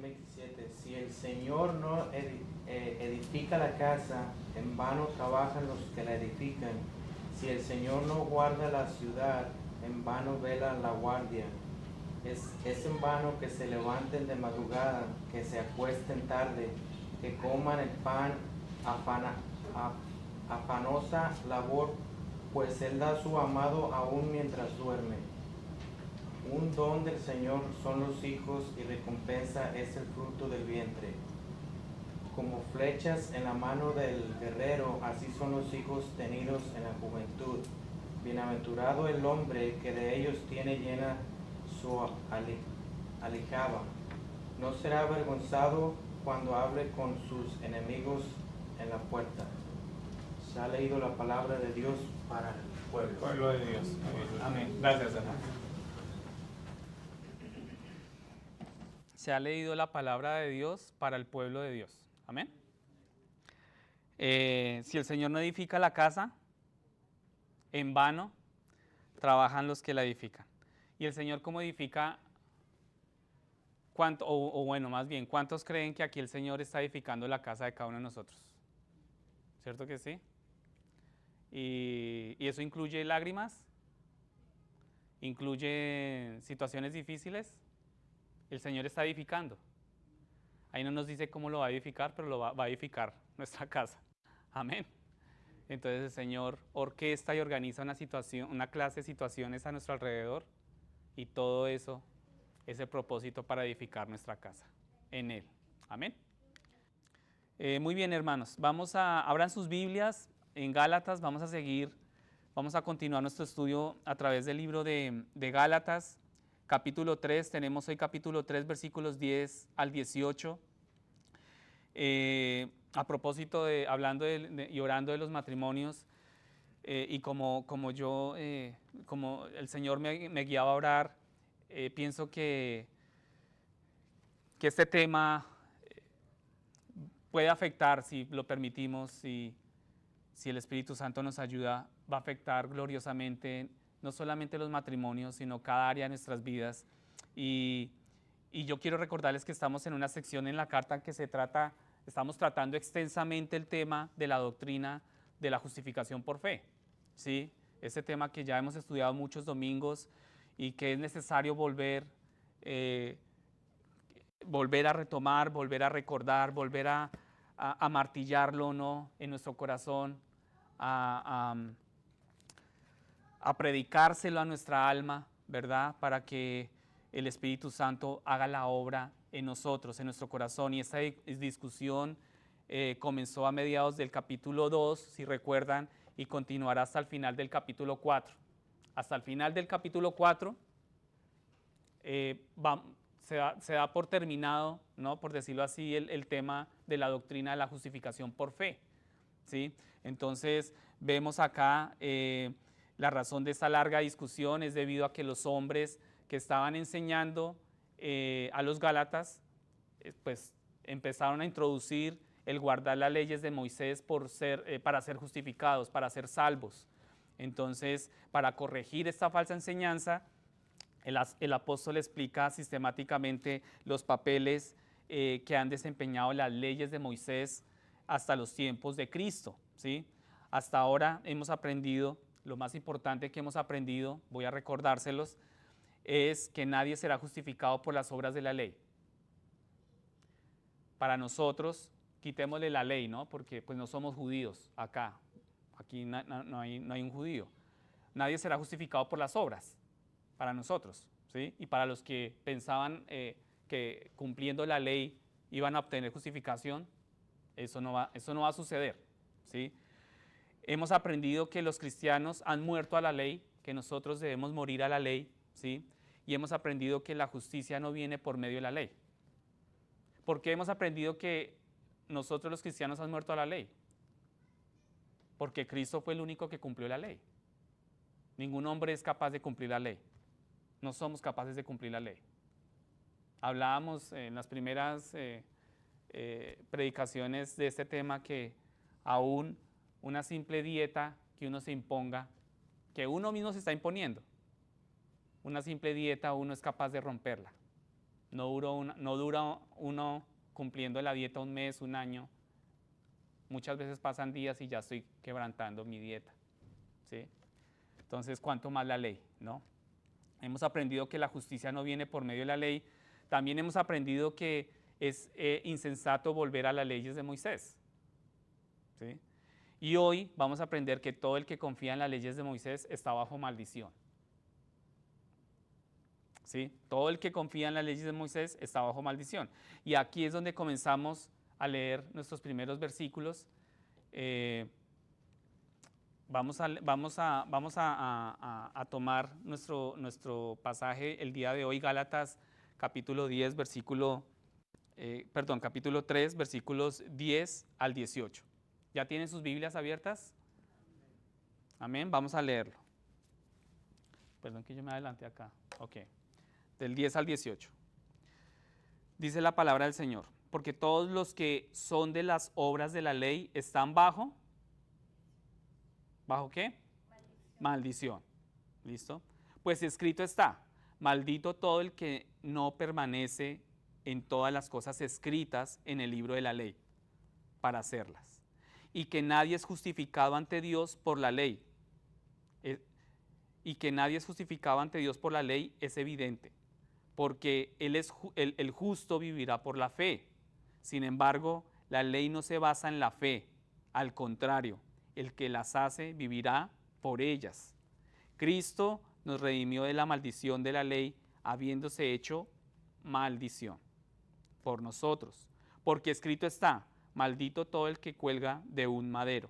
27. Si el Señor no edifica la casa, en vano trabajan los que la edifican. Si el Señor no guarda la ciudad, en vano vela la guardia. Es en vano que se levanten de madrugada, que se acuesten tarde, que coman el pan, afanosa labor, pues Él da a su amado aún mientras duerme. Un don del Señor son los hijos y recompensa es el fruto del vientre. Como flechas en la mano del guerrero, así son los hijos tenidos en la juventud. Bienaventurado el hombre que de ellos tiene llena su aljaba. No será avergonzado cuando hable con sus enemigos en la puerta. Se ha leído la palabra de Dios para el pueblo. El pueblo de Dios. Amén. Gracias, hermano. Se ha leído la palabra de Dios para el pueblo de Dios. Amén. Si el Señor no edifica la casa, en vano trabajan los que la edifican. Y el Señor, ¿cómo edifica? Más bien, ¿cuántos creen que aquí el Señor está edificando la casa de cada uno de nosotros? ¿Cierto que sí? Y eso incluye lágrimas, incluye situaciones difíciles. El Señor está edificando. Ahí no nos dice cómo lo va a edificar, pero va a edificar nuestra casa. Amén. Entonces el Señor orquesta y organiza una clase de situaciones a nuestro alrededor, y todo eso es el propósito para edificar nuestra casa en Él. Amén. Muy bien, hermanos. Abran sus Biblias en Gálatas. Vamos a continuar nuestro estudio a través del libro de Gálatas, capítulo 3. Tenemos hoy capítulo 3, versículos 10 al 18. A propósito hablando y orando de los matrimonios, y como el Señor me guiaba a orar, pienso que este tema puede afectar, si lo permitimos, si el Espíritu Santo nos ayuda, va a afectar gloriosamente no solamente los matrimonios, sino cada área de nuestras vidas. Y yo quiero recordarles que estamos en una sección en la carta que estamos tratando extensamente el tema de la doctrina de la justificación por fe. ¿Sí? Ese tema que ya hemos estudiado muchos domingos y que es necesario volver a retomar, volver a recordar, volver a martillarlo, ¿no?, en nuestro corazón, a predicárselo a nuestra alma, ¿verdad?, para que el Espíritu Santo haga la obra en nosotros, en nuestro corazón. Y esta discusión comenzó a mediados del capítulo 2, si recuerdan, y continuará hasta el final del capítulo 4. Hasta el final del capítulo 4 se da por terminado, ¿no?, por decirlo así, el tema de la doctrina de la justificación por fe. ¿Sí? Entonces vemos acá la razón de esta larga discusión es debido a que los hombres que estaban enseñando a los Gálatas, pues empezaron a introducir el guardar las leyes de Moisés para ser justificados, para ser salvos. Entonces, para corregir esta falsa enseñanza, el apóstol explica sistemáticamente los papeles que han desempeñado las leyes de Moisés hasta los tiempos de Cristo, ¿sí? Hasta ahora hemos aprendido, lo más importante que hemos aprendido, voy a recordárselos, es que nadie será justificado por las obras de la ley. Para nosotros, quitémosle la ley, ¿no?, porque pues no somos judíos acá, aquí no hay un judío. Nadie será justificado por las obras, para nosotros, ¿sí? Y para los que pensaban que cumpliendo la ley iban a obtener justificación, eso no va a suceder, ¿sí? Hemos aprendido que los cristianos han muerto a la ley, que nosotros debemos morir a la ley, ¿sí? Y hemos aprendido que la justicia no viene por medio de la ley. ¿Por qué hemos aprendido que nosotros los cristianos han muerto a la ley? Porque Cristo fue el único que cumplió la ley. Ningún hombre es capaz de cumplir la ley. No somos capaces de cumplir la ley. Hablábamos en las primeras predicaciones de este tema que aún una simple dieta que uno se imponga, que uno mismo se está imponiendo, una simple dieta uno es capaz de romperla. No dura uno cumpliendo la dieta un mes, un año. Muchas veces pasan días y ya estoy quebrantando mi dieta, ¿sí? Entonces, ¿cuánto más la ley, no? Hemos aprendido que la justicia no viene por medio de la ley. También hemos aprendido que es insensato volver a las leyes de Moisés, ¿sí? Y hoy vamos a aprender que todo el que confía en las leyes de Moisés está bajo maldición, ¿sí? Todo el que confía en las leyes de Moisés está bajo maldición. Y aquí es donde comenzamos a leer nuestros primeros versículos. Vamos a tomar nuestro pasaje el día de hoy, Gálatas capítulo 10, capítulo 3, versículos 10 al 18. ¿Ya tienen sus Biblias abiertas? Amén, vamos a leerlo. Perdón que yo me adelanté acá. Ok, del 10 al 18. Dice la palabra del Señor, porque todos los que son de las obras de la ley están bajo. ¿Bajo qué? Maldición. ¿Listo? Pues escrito está, maldito todo el que no permanece en todas las cosas escritas en el libro de la ley para hacerlas. Y que nadie es justificado ante Dios por la ley. Y que nadie es justificado ante Dios por la ley es evidente, porque el justo vivirá por la fe. Sin embargo, la ley no se basa en la fe, al contrario, el que las hace vivirá por ellas. Cristo nos redimió de la maldición de la ley, habiéndose hecho maldición por nosotros, porque escrito está, maldito todo el que cuelga de un madero,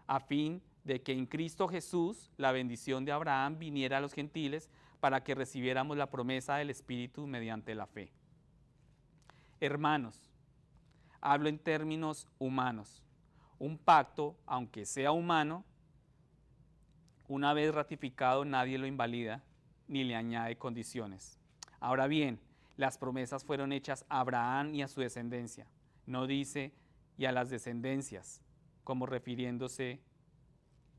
a fin de que en Cristo Jesús la bendición de Abraham viniera a los gentiles para que recibiéramos la promesa del Espíritu mediante la fe. Hermanos, hablo en términos humanos. Un pacto, aunque sea humano, una vez ratificado nadie lo invalida ni le añade condiciones. Ahora bien, las promesas fueron hechas a Abraham y a su descendencia. No dice y a las descendencias, como refiriéndose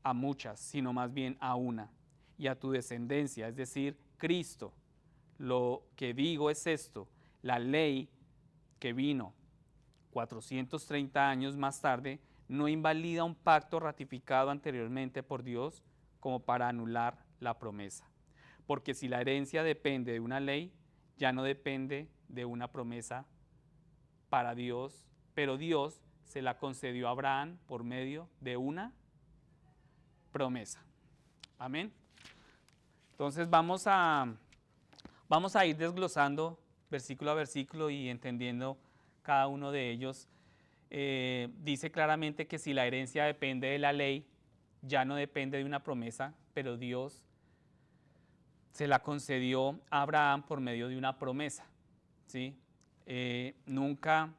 a muchas, sino más bien a una, y a tu descendencia, es decir, Cristo. Lo que digo es esto, la ley que vino 430 años más tarde no invalida un pacto ratificado anteriormente por Dios como para anular la promesa. Porque si la herencia depende de una ley, ya no depende de una promesa para Dios, pero Dios se la concedió a Abraham por medio de una promesa. Amén. Entonces vamos a ir desglosando versículo a versículo y entendiendo cada uno de ellos. Dice claramente que si la herencia depende de la ley, ya no depende de una promesa, pero Dios se la concedió a Abraham por medio de una promesa, ¿sí? Nunca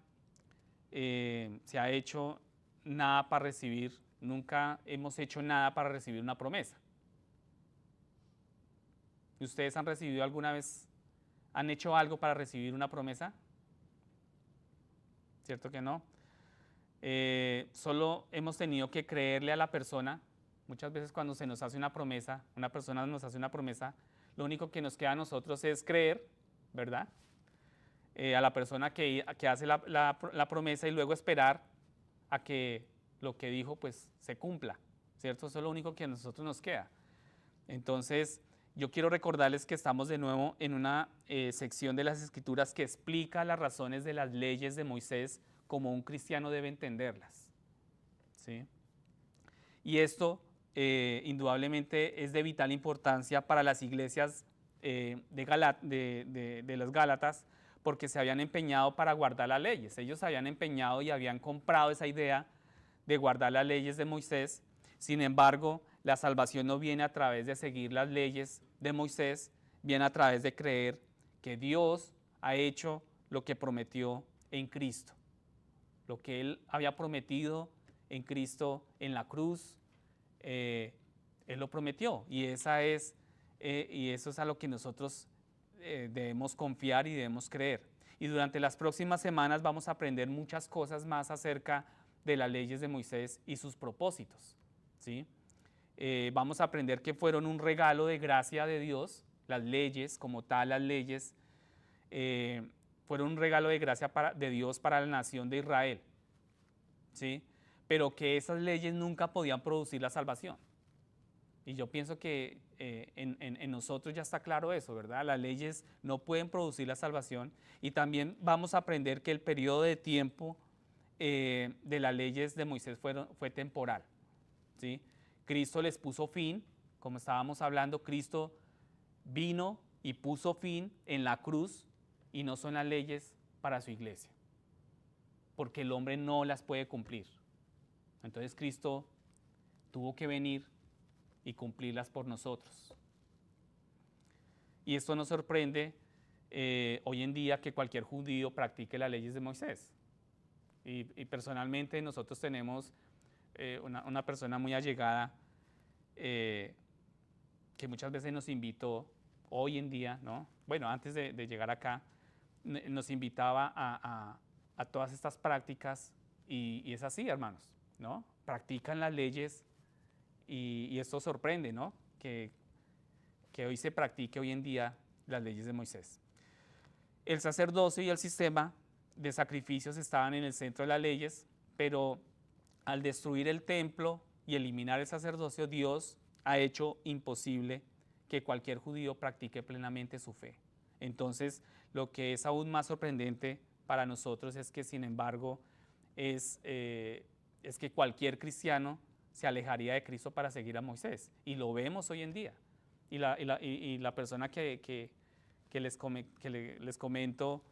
se ha hecho nada para recibir, nunca hemos hecho nada para recibir una promesa. ¿Ustedes han recibido alguna vez, han hecho algo para recibir una promesa? ¿Cierto que no? Solo hemos tenido que creerle a la persona. Muchas veces cuando se nos hace una promesa, una persona nos hace una promesa, lo único que nos queda a nosotros es creer, ¿verdad? A la persona que hace la promesa y luego esperar a que lo que dijo pues se cumpla, ¿cierto? Eso es lo único que a nosotros nos queda. Entonces, yo quiero recordarles que estamos de nuevo en una sección de las Escrituras que explica las razones de las leyes de Moisés como un cristiano debe entenderlas, ¿sí? Y esto indudablemente es de vital importancia para las iglesias de los Gálatas, porque se habían empeñado para guardar las leyes. Ellos se habían empeñado y habían comprado esa idea de guardar las leyes de Moisés. Sin embargo, la salvación no viene a través de seguir las leyes de Moisés, viene a través de creer que Dios ha hecho lo que prometió en Cristo. Lo que Él había prometido en Cristo en la cruz, Él lo prometió. Y eso es a lo que nosotros debemos confiar y debemos creer. Y durante las próximas semanas vamos a aprender muchas cosas más acerca de las leyes de Moisés y sus propósitos, ¿sí? Vamos a aprender que fueron un regalo de gracia de Dios, las leyes como tal, las leyes fueron un regalo de gracia de Dios para la nación de Israel, ¿sí? Pero que esas leyes nunca podían producir la salvación. Y yo pienso que en nosotros ya está claro eso, ¿verdad? Las leyes no pueden producir la salvación, y también vamos a aprender que el periodo de tiempo de las leyes de Moisés fue temporal, ¿sí? Cristo les puso fin, como estábamos hablando, Cristo vino y puso fin en la cruz, y no son las leyes para su iglesia, porque el hombre no las puede cumplir. Entonces Cristo tuvo que venir y cumplirlas por nosotros. Y esto nos sorprende hoy en día, que cualquier judío practique las leyes de Moisés. Y personalmente nosotros tenemos una persona muy allegada que muchas veces nos invitó hoy en día, ¿no? Bueno, antes de llegar acá, nos invitaba a todas estas prácticas, y es así, hermanos, ¿no? Practican las leyes, y esto sorprende, ¿no? Que hoy se practique hoy en día las leyes de Moisés. El sacerdocio y el sistema de sacrificios estaban en el centro de las leyes, pero al destruir el templo y eliminar el sacerdocio, Dios ha hecho imposible que cualquier judío practique plenamente su fe. Entonces, lo que es aún más sorprendente para nosotros es que, sin embargo, es que cualquier cristiano se alejaría de Cristo para seguir a Moisés. Y lo vemos hoy en día. Y la persona que les comento,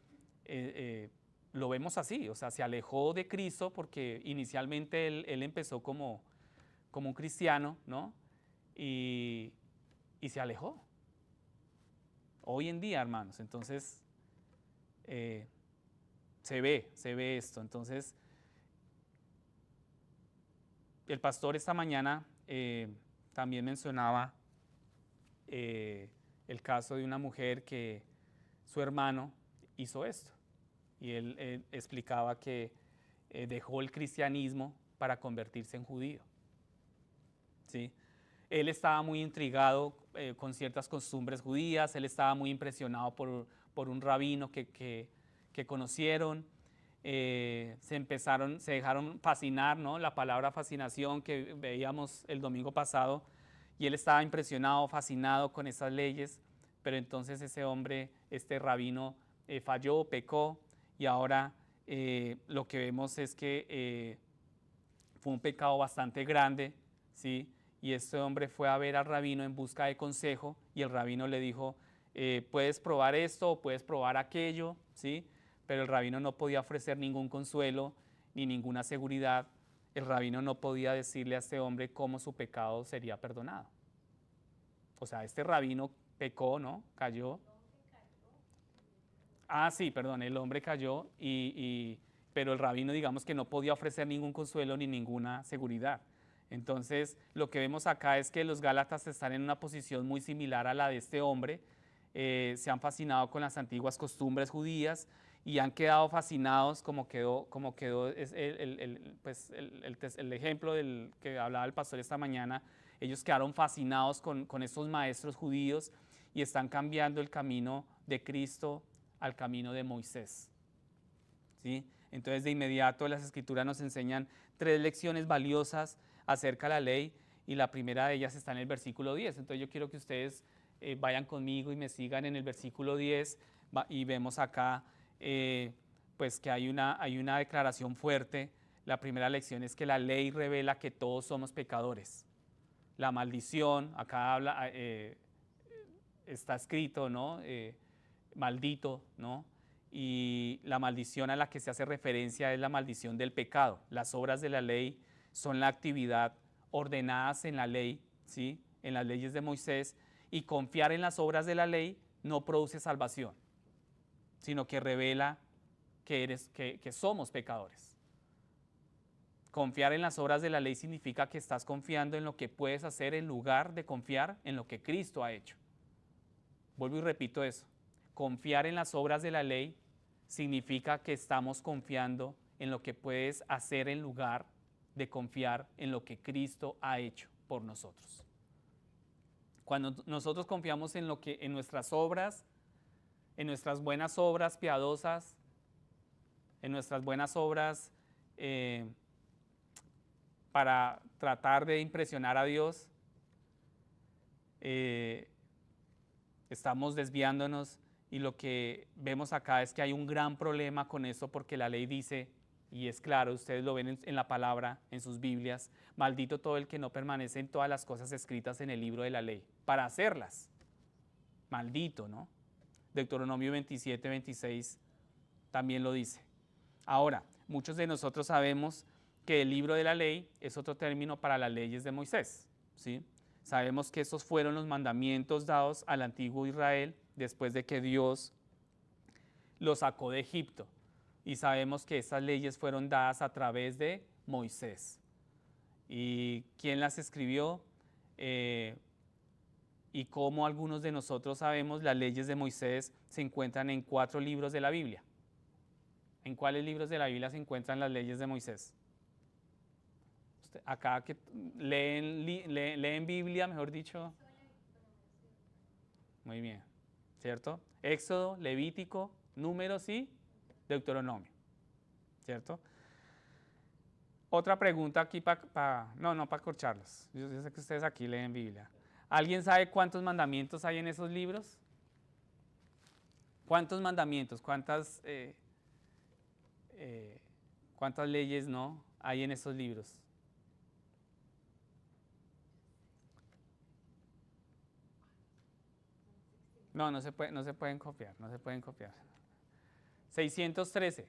lo vemos así. O sea, se alejó de Cristo porque inicialmente él empezó como un cristiano, ¿no? Y se alejó. Hoy en día, hermanos, entonces se ve esto. Entonces, el pastor esta mañana también mencionaba el caso de una mujer que su hermano hizo esto. Y él explicaba que dejó el cristianismo para convertirse en judío, ¿sí? Él estaba muy intrigado con ciertas costumbres judías, él estaba muy impresionado por un rabino que conocieron. Se dejaron fascinar, ¿no? La palabra fascinación que veíamos el domingo pasado, y él estaba impresionado, fascinado con esas leyes, pero entonces ese hombre, este rabino, falló, pecó, y ahora lo que vemos es que fue un pecado bastante grande, ¿sí? Y este hombre fue a ver al rabino en busca de consejo, y el rabino le dijo, puedes probar esto o puedes probar aquello, ¿sí? Pero el rabino no podía ofrecer ningún consuelo ni ninguna seguridad. El rabino no podía decirle a este hombre cómo su pecado sería perdonado. O sea, este rabino pecó, ¿no? Cayó. Sí, perdón, el hombre cayó, pero el rabino, digamos que no podía ofrecer ningún consuelo ni ninguna seguridad. Entonces, lo que vemos acá es que los gálatas están en una posición muy similar a la de este hombre. Se han fascinado con las antiguas costumbres judías y han quedado fascinados, como quedó el ejemplo del que hablaba el pastor esta mañana. Ellos quedaron fascinados con estos maestros judíos y están cambiando el camino de Cristo al camino de Moisés, ¿sí? Entonces, de inmediato las Escrituras nos enseñan 3 lecciones valiosas acerca de la ley, y la primera de ellas está en el versículo 10. Entonces yo quiero que ustedes vayan conmigo y me sigan en el versículo 10, y vemos acá pues que hay una declaración fuerte. La primera lección es que la ley revela que todos somos pecadores. La maldición, acá está escrito, ¿no? Maldito, ¿no? Y la maldición a la que se hace referencia es la maldición del pecado. Las obras de la ley son la actividad ordenadas en la ley, ¿sí? En las leyes de Moisés, y confiar en las obras de la ley no produce salvación, sino que revela que somos pecadores. Confiar en las obras de la ley significa que estás confiando en lo que puedes hacer en lugar de confiar en lo que Cristo ha hecho. Vuelvo y repito eso. Confiar en las obras de la ley significa que estamos confiando en lo que puedes hacer en lugar de confiar en lo que Cristo ha hecho por nosotros. Cuando nosotros confiamos en nuestras obras, en nuestras buenas obras piadosas, en nuestras buenas obras para tratar de impresionar a Dios, estamos desviándonos, y lo que vemos acá es que hay un gran problema con eso, porque la ley dice, y es claro, ustedes lo ven en la palabra, en sus Biblias: maldito todo el que no permanece en todas las cosas escritas en el libro de la ley, para hacerlas. Maldito, ¿no? Deuteronomio 27, 26 también lo dice. Ahora, muchos de nosotros sabemos que el libro de la ley es otro término para las leyes de Moisés, ¿sí? Sabemos que esos fueron los mandamientos dados al antiguo Israel después de que Dios lo sacó de Egipto. Y sabemos que esas leyes fueron dadas a través de Moisés. ¿Y quién las escribió? Y como algunos de nosotros sabemos, las leyes de Moisés se encuentran en 4 libros de la Biblia. ¿En cuáles libros de la Biblia se encuentran las leyes de Moisés? Acá que leen Biblia, mejor dicho. Muy bien, ¿cierto? Éxodo, Levítico, Números y Deuteronomio, ¿cierto? Otra pregunta aquí no para corcharlos. Yo sé que ustedes aquí leen Biblia. ¿Alguien sabe cuántos mandamientos hay en esos libros? ¿Cuántos mandamientos? ¿Cuántas leyes hay en esos libros? No se pueden copiar, no se pueden copiar. 613.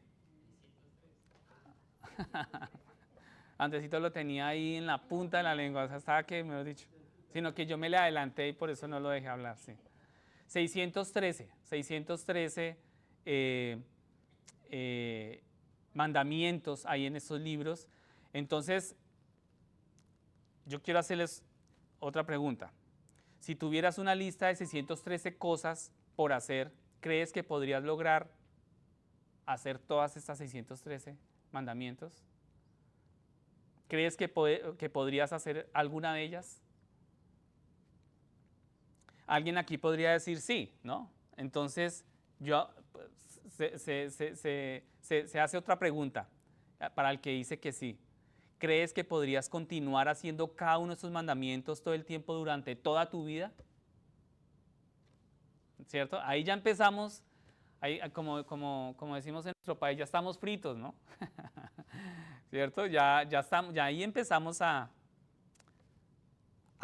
Andresito lo tenía ahí en la punta de la lengua, o sea, estaba que, me lo he dicho. Sino que yo me le adelanté y por eso no lo dejé hablar, sí. 613 mandamientos hay en estos libros. Entonces, yo quiero hacerles otra pregunta. Si tuvieras una lista de 613 cosas por hacer, ¿crees que podrías lograr hacer todas estas 613 mandamientos? ¿Crees que podrías hacer alguna de ellas? Alguien aquí podría decir sí, ¿no? Entonces, se hace otra pregunta para el que dice que sí. ¿Crees que podrías continuar haciendo cada uno de estos mandamientos todo el tiempo durante toda tu vida? ¿Cierto? Ahí ya empezamos, ahí, como decimos en nuestro país, ya estamos fritos, ¿no? ¿Cierto? Ya ahí empezamos a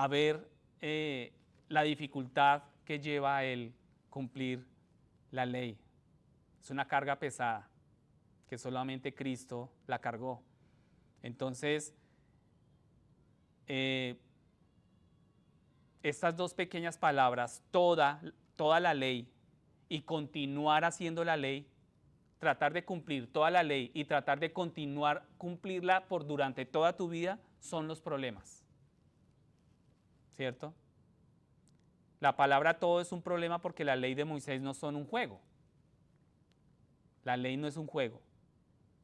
ver la dificultad que lleva a el cumplir la ley. Es una carga pesada que solamente Cristo la cargó. Entonces, estas dos pequeñas palabras, toda la ley y continuar haciendo la ley, tratar de cumplir toda la ley y tratar de continuar cumplirla durante toda tu vida, son los problemas. ¿Cierto? La palabra todo es un problema porque la ley de Moisés no son un juego. La ley no es un juego.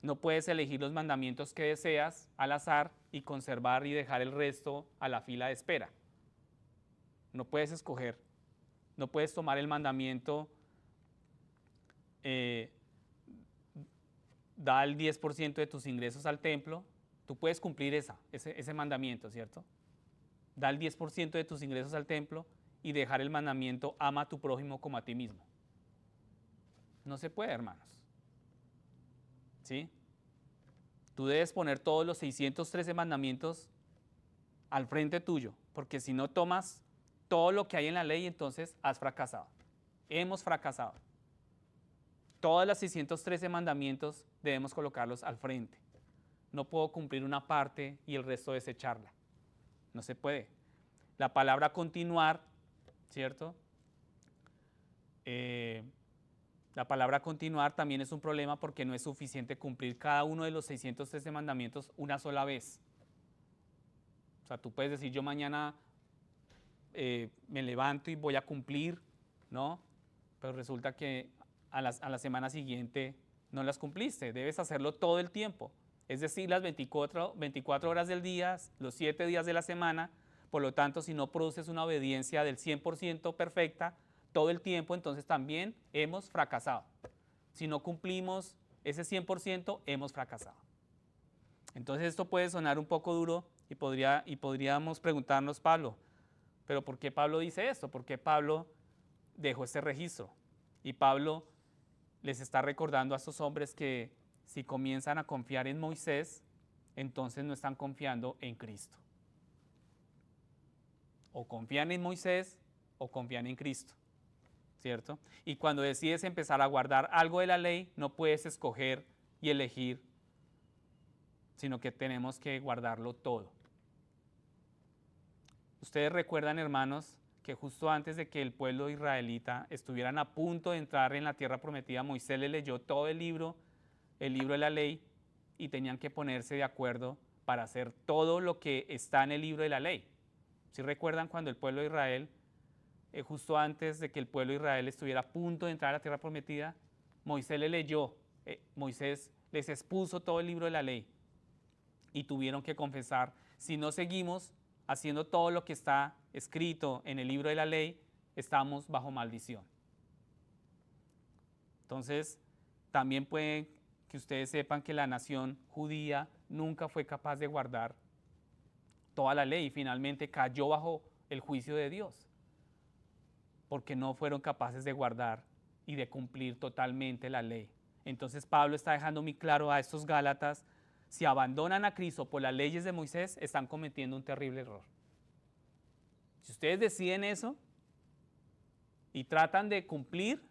No puedes elegir los mandamientos que deseas al azar y conservar y dejar el resto a la fila de espera. No puedes escoger. No puedes tomar el mandamiento, da el 10% de tus ingresos al templo. Tú puedes cumplir ese mandamiento, ¿cierto? Da el 10% de tus ingresos al templo y dejar el mandamiento, ama a tu prójimo como a ti mismo. No se puede, hermanos. ¿Sí? Tú debes poner todos los 613 mandamientos al frente tuyo, porque si no tomas todo lo que hay en la ley, entonces has fracasado. Hemos fracasado. Todos los 613 mandamientos debemos colocarlos al frente. No puedo cumplir una parte y el resto desecharla. No se puede. La palabra continuar, ¿cierto? La palabra continuar también es un problema porque no es suficiente cumplir cada uno de los 613 mandamientos una sola vez. O sea, tú puedes decir, yo mañana me levanto y voy a cumplir, ¿no? Pero resulta que a la semana siguiente no las cumpliste. Debes hacerlo todo el tiempo. Es decir, las 24 horas del día, los 7 días de la semana. Por lo tanto, si no produces una obediencia del 100% perfecta, todo el tiempo, entonces también hemos fracasado. Si no cumplimos ese 100%, hemos fracasado. Entonces esto puede sonar un poco duro y podríamos preguntarnos, Pablo, ¿pero por qué Pablo dice esto? ¿Por qué Pablo dejó este registro? Y Pablo les está recordando a estos hombres que si comienzan a confiar en Moisés, entonces no están confiando en Cristo. O confían en Moisés o confían en Cristo, ¿cierto? Y cuando decides empezar a guardar algo de la ley, no puedes escoger y elegir, sino que tenemos que guardarlo todo. Ustedes recuerdan, hermanos, que justo antes de que el pueblo israelita estuvieran a punto de entrar en la tierra prometida, Moisés le leyó todo el libro de la ley, y tenían que ponerse de acuerdo para hacer todo lo que está en el libro de la ley. ¿Sí recuerdan cuando el pueblo de Israel, justo antes de que el pueblo de Israel estuviera a punto de entrar a la tierra prometida, Moisés le leyó, Moisés les expuso todo el libro de la ley y tuvieron que confesar, si no seguimos haciendo todo lo que está escrito en el libro de la ley, estamos bajo maldición. Entonces, también puede que ustedes sepan que la nación judía nunca fue capaz de guardar toda la ley y finalmente cayó bajo el juicio de Dios, porque no fueron capaces de guardar y de cumplir totalmente la ley. Entonces Pablo está dejando muy claro a estos gálatas, si abandonan a Cristo por las leyes de Moisés, están cometiendo un terrible error. Si ustedes deciden eso y tratan de cumplir,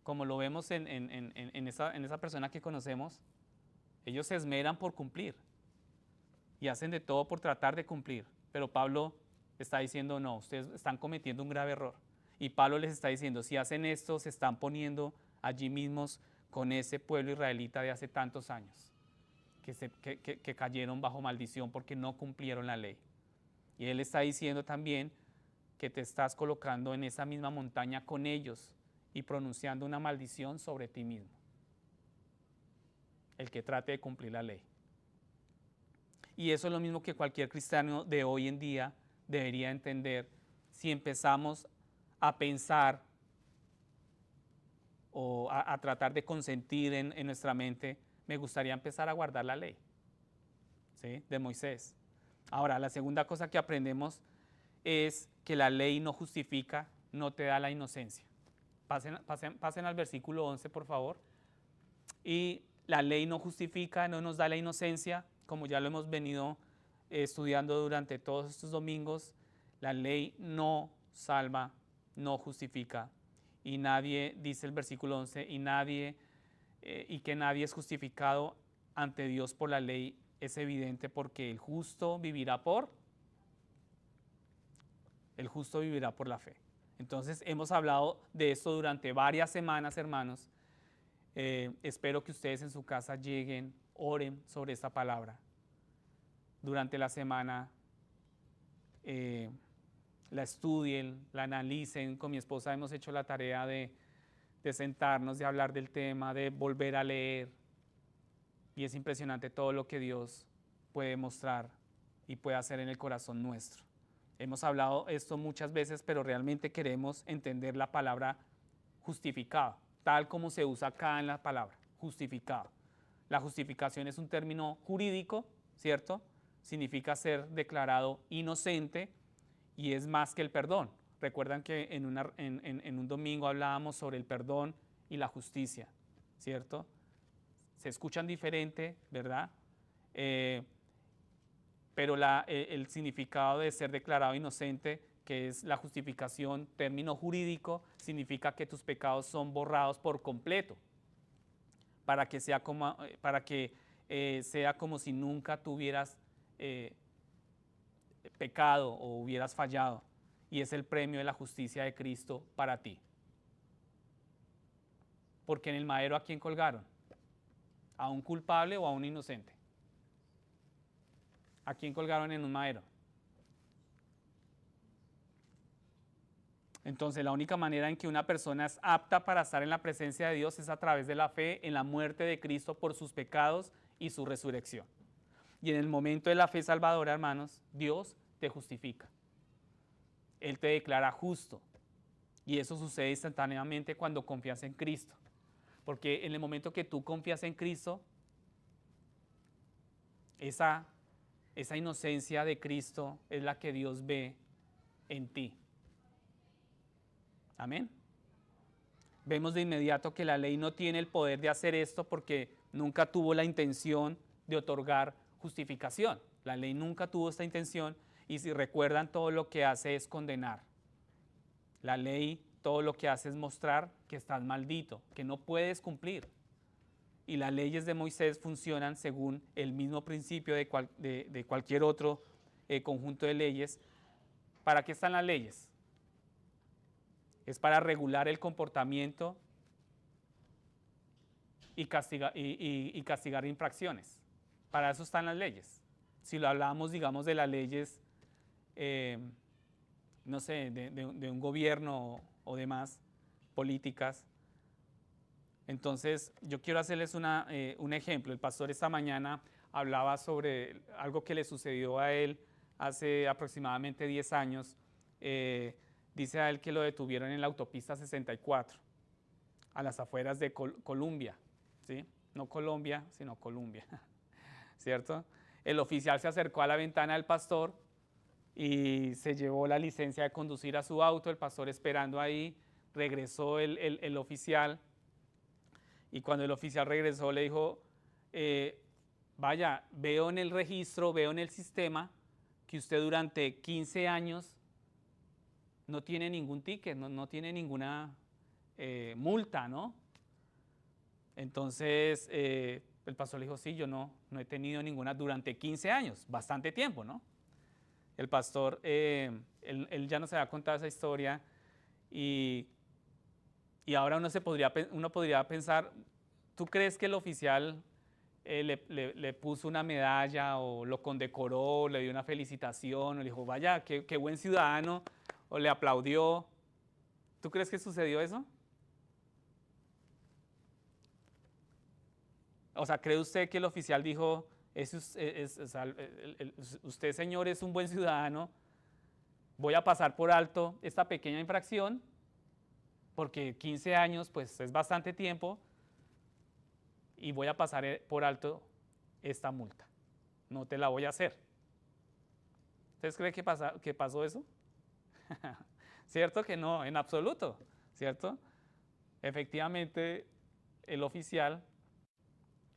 como lo vemos en esa persona que conocemos, ellos se esmeran por cumplir y hacen de todo por tratar de cumplir. Pero Pablo está diciendo, no, ustedes están cometiendo un grave error. Y Pablo les está diciendo, si hacen esto, se están poniendo allí mismos con ese pueblo israelita de hace tantos años, que cayeron bajo maldición porque no cumplieron la ley. Y él está diciendo también que te estás colocando en esa misma montaña con ellos y pronunciando una maldición sobre ti mismo, el que trate de cumplir la ley. Y eso es lo mismo que cualquier cristiano de hoy en día debería entender. Si empezamos a pensar o a tratar de consentir en nuestra mente, me gustaría empezar a guardar la ley, ¿sí?, de Moisés. Ahora, la segunda cosa que aprendemos es que la ley no justifica, no te da la inocencia. Pasen al versículo 11, por favor. Y la ley no justifica, no nos da la inocencia, como ya lo hemos venido estudiando durante todos estos domingos. La ley no salva, no justifica. Y nadie, dice el versículo 11, y que nadie es justificado ante Dios por la ley, es evidente porque el justo vivirá por la fe. Entonces hemos hablado de esto durante varias semanas, hermanos. Espero que ustedes en su casa lleguen, oren sobre esta palabra. Durante la semana la estudien, la analicen. Con mi esposa hemos hecho la tarea de sentarnos, de hablar del tema, de volver a leer. Y es impresionante todo lo que Dios puede mostrar y puede hacer en el corazón nuestro. Hemos hablado esto muchas veces, pero realmente queremos entender la palabra justificado, tal como se usa acá en la palabra, justificado. La justificación es un término jurídico, ¿cierto? Significa ser declarado inocente y es más que el perdón. Recuerdan que en un domingo hablábamos sobre el perdón y la justicia, ¿cierto? Se escuchan diferente, ¿verdad? Pero el significado de ser declarado inocente, que es la justificación, término jurídico, significa que tus pecados son borrados por completo, para que sea como si nunca tuvieras pecado o hubieras fallado. Y es el premio de la justicia de Cristo para ti. Porque en el madero, ¿a quién colgaron? ¿A un culpable o a un inocente? ¿A quién colgaron en un madero? Entonces, la única manera en que una persona es apta para estar en la presencia de Dios es a través de la fe en la muerte de Cristo por sus pecados y su resurrección. Y en el momento de la fe salvadora, hermanos, Dios te justifica. Él te declara justo. Y eso sucede instantáneamente cuando confías en Cristo. Porque en el momento que tú confías en Cristo, esa inocencia de Cristo es la que Dios ve en ti. Amén. Vemos de inmediato que la ley no tiene el poder de hacer esto porque nunca tuvo la intención de otorgar justificación. La ley nunca tuvo esta intención y si recuerdan, todo lo que hace es condenar. La ley todo lo que hace es mostrar que estás maldito, que no puedes cumplir. Y las leyes de Moisés funcionan según el mismo principio de cualquier otro conjunto de leyes. ¿Para qué están las leyes? Es para regular el comportamiento y castigar infracciones. Para eso están las leyes. Si lo hablamos, digamos, de las leyes, no sé, de un gobierno o demás, políticas. Entonces, yo quiero hacerles un ejemplo. El pastor esta mañana hablaba sobre algo que le sucedió a él hace aproximadamente 10 años. Dice a él que lo detuvieron en la autopista 64, a las afueras de Colombia, ¿sí? No Colombia, sino Colombia, ¿cierto? El oficial se acercó a la ventana del pastor y se llevó la licencia de conducir a su auto, el pastor esperando ahí, regresó el oficial y cuando el oficial regresó le dijo, vaya, veo en el registro, veo en el sistema que usted durante 15 años no tiene ningún ticket, no tiene ninguna multa, ¿no? Entonces el pastor le dijo, sí, yo no he tenido ninguna durante 15 años, bastante tiempo, ¿no? El pastor, él ya nos había contado esa historia y ahora uno podría pensar, ¿tú crees que el oficial le puso una medalla o lo condecoró, le dio una felicitación, o le dijo, vaya, qué buen ciudadano, o le aplaudió? ¿Tú crees que sucedió eso? O sea, ¿cree usted que el oficial dijo, usted, señor, es un buen ciudadano, voy a pasar por alto esta pequeña infracción, porque 15 años pues es bastante tiempo, y voy a pasar por alto esta multa, no te la voy a hacer? ¿Ustedes creen que pasó eso? ¿Cierto que no? En absoluto, ¿cierto? Efectivamente, el oficial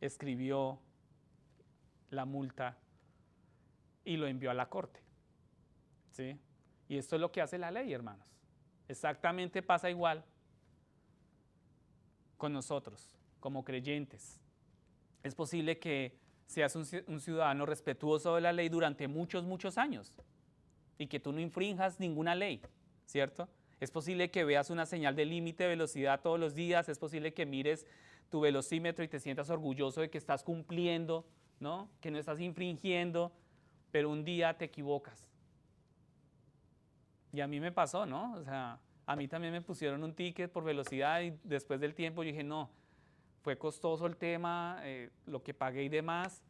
escribió la multa y lo envió a la corte, ¿sí? Y esto es lo que hace la ley, hermanos. Exactamente pasa igual con nosotros, como creyentes. Es posible que seas un ciudadano respetuoso de la ley durante muchos años y que tú no infrinjas ninguna ley, ¿cierto? Es posible que veas una señal de límite de velocidad todos los días, es posible que mires tu velocímetro y te sientas orgulloso de que estás cumpliendo, ¿no? Que no estás infringiendo, pero un día te equivocas. Y a mí me pasó, ¿no? O sea, a mí también me pusieron un ticket por velocidad y después del tiempo yo dije, no, fue costoso el tema, lo que pagué y demás,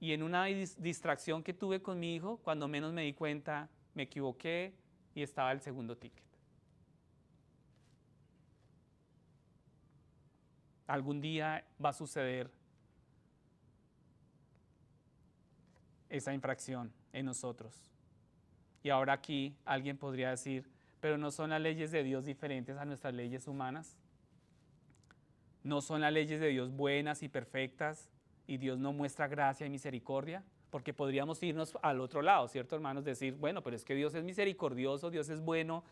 y en una distracción que tuve con mi hijo, cuando menos me di cuenta, me equivoqué y estaba el segundo ticket. Algún día va a suceder esa infracción en nosotros. Y ahora aquí alguien podría decir, pero ¿no son las leyes de Dios diferentes a nuestras leyes humanas? ¿No son las leyes de Dios buenas y perfectas y Dios no muestra gracia y misericordia? Porque podríamos irnos al otro lado, ¿cierto, hermanos? Decir, bueno, pero es que Dios es misericordioso, Dios es bueno,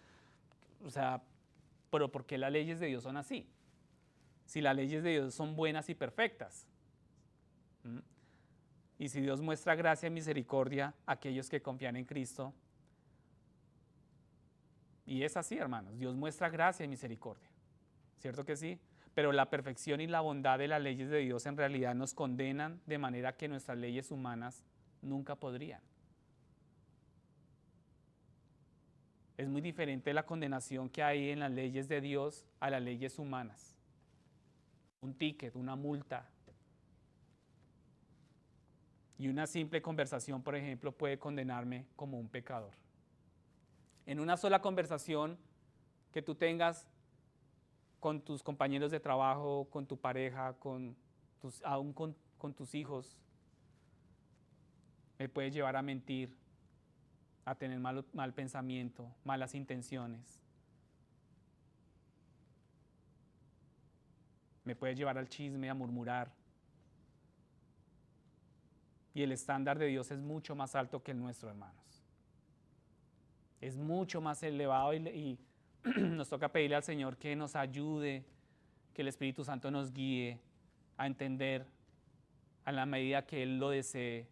o sea, pero ¿por qué las leyes de Dios son así? Si las leyes de Dios son buenas y perfectas. Y si Dios muestra gracia y misericordia a aquellos que confían en Cristo, y es así, hermanos, Dios muestra gracia y misericordia, ¿cierto que sí? Pero la perfección y la bondad de las leyes de Dios en realidad nos condenan de manera que nuestras leyes humanas nunca podrían. Es muy diferente la condenación que hay en las leyes de Dios a las leyes humanas. Un ticket, una multa. Y una simple conversación, por ejemplo, puede condenarme como un pecador. En una sola conversación que tú tengas con tus compañeros de trabajo, con tu pareja, aún con tus hijos, me puedes llevar a mentir, a tener mal pensamiento, malas intenciones. Me puedes llevar al chisme, a murmurar. Y el estándar de Dios es mucho más alto que el nuestro, hermanos. Es mucho más elevado y nos toca pedirle al Señor que nos ayude, que el Espíritu Santo nos guíe a entender a la medida que Él lo desee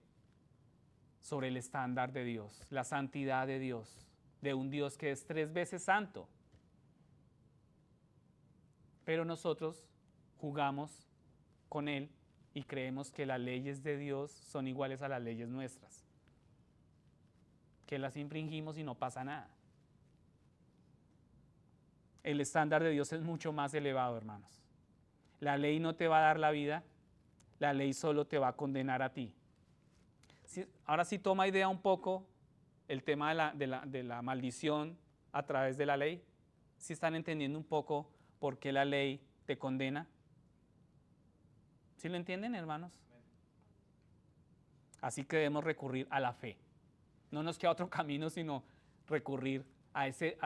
sobre el estándar de Dios, la santidad de Dios, de un Dios que es 3 veces santo. Pero nosotros jugamos con Él y creemos que las leyes de Dios son iguales a las leyes nuestras, que las infringimos y no pasa nada. El estándar de Dios es mucho más elevado, hermanos. La ley no te va a dar la vida, la ley solo te va a condenar a ti. Ahora sí toma idea un poco el tema de la maldición a través de la ley. ¿Sí están entendiendo un poco por qué la ley te condena? ¿Sí lo entienden, hermanos? Así que debemos recurrir a la fe. No nos queda otro camino sino recurrir a ese...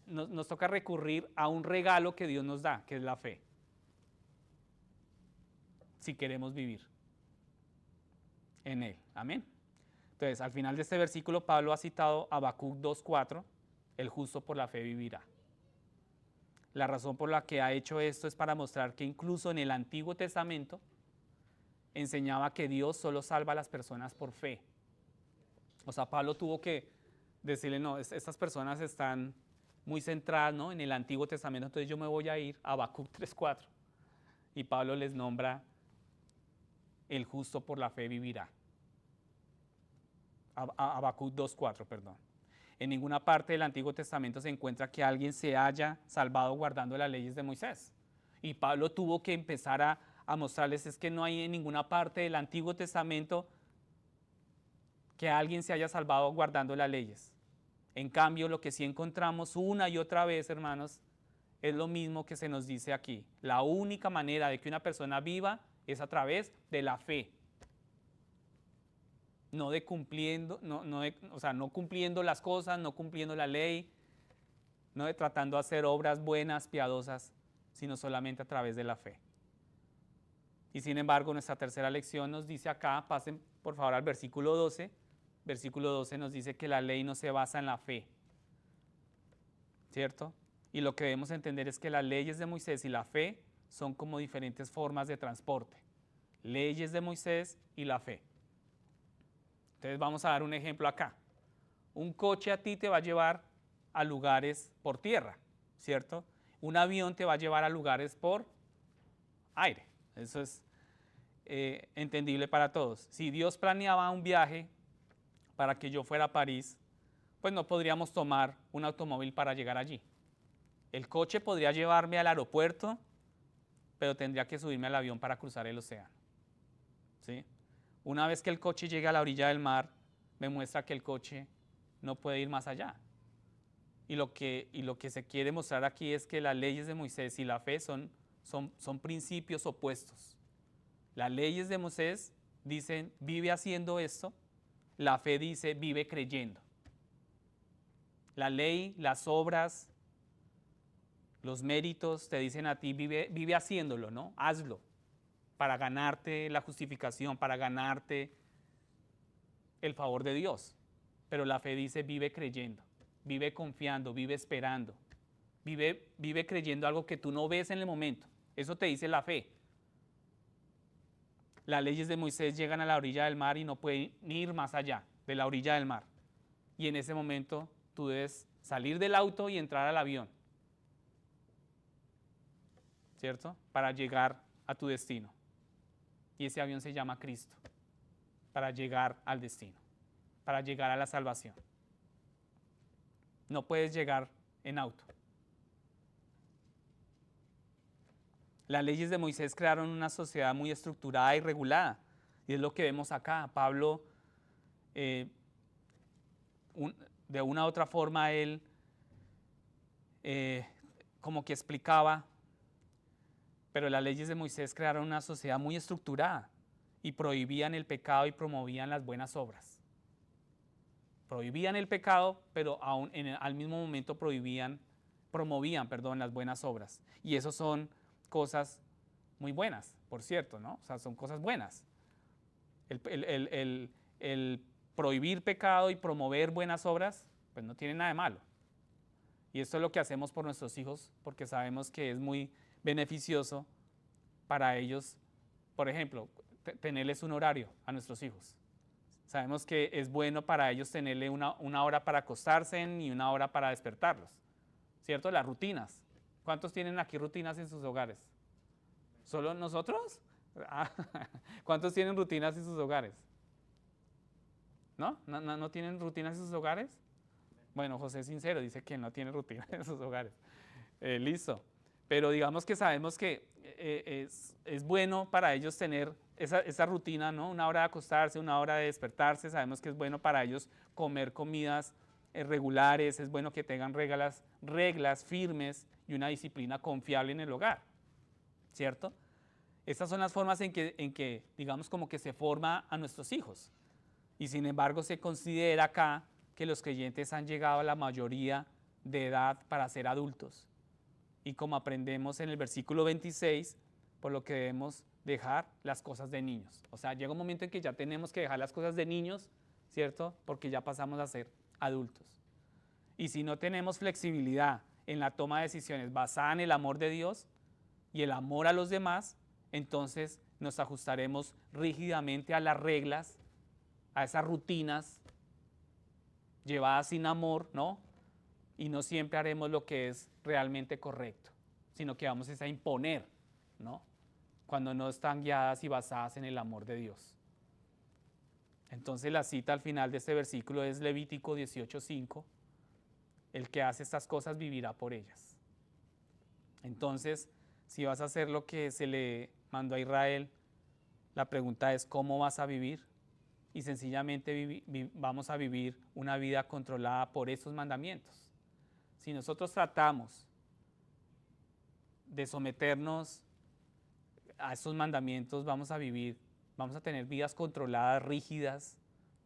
nos toca recurrir a un regalo que Dios nos da, que es la fe, si queremos vivir en Él. Amén. Entonces, al final de este versículo, Pablo ha citado Habacuc 2:4, el justo por la fe vivirá. La razón por la que ha hecho esto es para mostrar que incluso en el Antiguo Testamento enseñaba que Dios solo salva a las personas por fe. O sea, Pablo tuvo que decirle, no, estas personas están muy centradas, ¿no?, en el Antiguo Testamento, entonces yo me voy a ir a Habacuc 3:4. Y Pablo les nombra el justo por la fe vivirá. Habacuc 2:4, perdón. En ninguna parte del Antiguo Testamento se encuentra que alguien se haya salvado guardando las leyes de Moisés. Y Pablo tuvo que empezar a mostrarles es que no hay en ninguna parte del Antiguo Testamento que alguien se haya salvado guardando las leyes. En cambio, lo que sí encontramos una y otra vez, hermanos, es lo mismo que se nos dice aquí. La única manera de que una persona viva es a través de la fe. No de cumpliendo, no cumpliendo las cosas, no cumpliendo la ley, no de tratando de hacer obras buenas, piadosas, sino solamente a través de la fe. Y sin embargo, nuestra tercera lección nos dice acá, pasen por favor al versículo 12, versículo 12 nos dice que la ley no se basa en la fe, ¿cierto? Y lo que debemos entender es que las leyes de Moisés y la fe son como diferentes formas de transporte. Leyes de Moisés y la fe. Entonces vamos a dar un ejemplo acá. Un coche a ti te va a llevar a lugares por tierra, ¿cierto? Un avión te va a llevar a lugares por aire. Eso es entendible para todos. Si Dios planeaba un viaje para que yo fuera a París, pues no podríamos tomar un automóvil para llegar allí. El coche podría llevarme al aeropuerto, pero tendría que subirme al avión para cruzar el océano, ¿sí? Una vez que el coche llegue a la orilla del mar, me muestra que el coche no puede ir más allá. Y lo que se quiere mostrar aquí es que las leyes de Moisés y la fe son principios opuestos. Las leyes de Moisés dicen, vive haciendo esto, la fe dice, vive creyendo. La ley, las obras, los méritos te dicen a ti, vive haciéndolo, ¿no? Hazlo, para ganarte la justificación, para ganarte el favor de Dios. Pero la fe dice, vive creyendo, vive confiando, vive esperando, vive creyendo algo que tú no ves en el momento. Eso te dice la fe. Las leyes de Moisés llegan a la orilla del mar y no pueden ir más allá de la orilla del mar. Y en ese momento tú debes salir del auto y entrar al avión, ¿cierto? Para llegar a tu destino. Y ese avión se llama Cristo, para llegar al destino, para llegar a la salvación. No puedes llegar en auto. Las leyes de Moisés crearon una sociedad muy estructurada y regulada. Y es lo que vemos acá. Pablo de una u otra forma él como que explicaba, pero las leyes de Moisés crearon una sociedad muy estructurada y prohibían el pecado y promovían las buenas obras. Prohibían el pecado, pero al mismo momento promovían las buenas obras. Y eso son cosas muy buenas, por cierto, ¿no? O sea, son cosas buenas. El prohibir pecado y promover buenas obras, pues no tiene nada de malo. Y esto es lo que hacemos por nuestros hijos, porque sabemos que es muy beneficioso para ellos, por ejemplo, tenerles un horario a nuestros hijos. Sabemos que es bueno para ellos tenerle una hora para acostarse y una hora para despertarlos, ¿cierto? Las rutinas. ¿Cuántos tienen aquí rutinas en sus hogares? ¿Solo nosotros? ¿Cuántos tienen rutinas en sus hogares? ¿No? ¿No tienen rutinas en sus hogares? Bueno, José es sincero, dice que no tiene rutina en sus hogares. Listo. Pero digamos que sabemos que es bueno para ellos tener esa rutina, ¿no? Una hora de acostarse, una hora de despertarse. Sabemos que es bueno para ellos comer comidas regulares, es bueno que tengan reglas firmes y una disciplina confiable en el hogar, ¿cierto? Estas son las formas en que, digamos, como que se forma a nuestros hijos. Y sin embargo se considera acá que los creyentes han llegado a la mayoría de edad para ser adultos. Y como aprendemos en el versículo 26, por lo que debemos dejar las cosas de niños. O sea, llega un momento en que ya tenemos que dejar las cosas de niños, ¿cierto? Porque ya pasamos a ser adultos. Y si no tenemos flexibilidad en la toma de decisiones basada en el amor de Dios y el amor a los demás, entonces nos ajustaremos rígidamente a las reglas, a esas rutinas llevadas sin amor, ¿no? Y no siempre haremos lo que es realmente correcto, sino que vamos a imponer, ¿no? Cuando no están guiadas y basadas en el amor de Dios. Entonces la cita al final de este versículo es Levítico 18:5. El que hace estas cosas vivirá por ellas. Entonces, si vas a hacer lo que se le mandó a Israel, la pregunta es ¿cómo vas a vivir? Y sencillamente vamos a vivir una vida controlada por esos mandamientos. Si nosotros tratamos de someternos a esos mandamientos, vamos a tener vidas controladas, rígidas,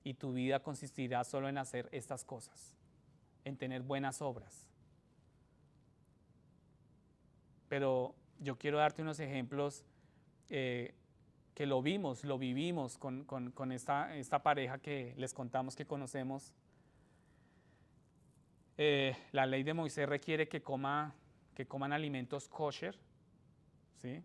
y tu vida consistirá solo en hacer estas cosas, en tener buenas obras. Pero yo quiero darte unos ejemplos que lo vivimos con esta pareja que les contamos que conocemos. La ley de Moisés requiere que coman alimentos kosher, ¿sí?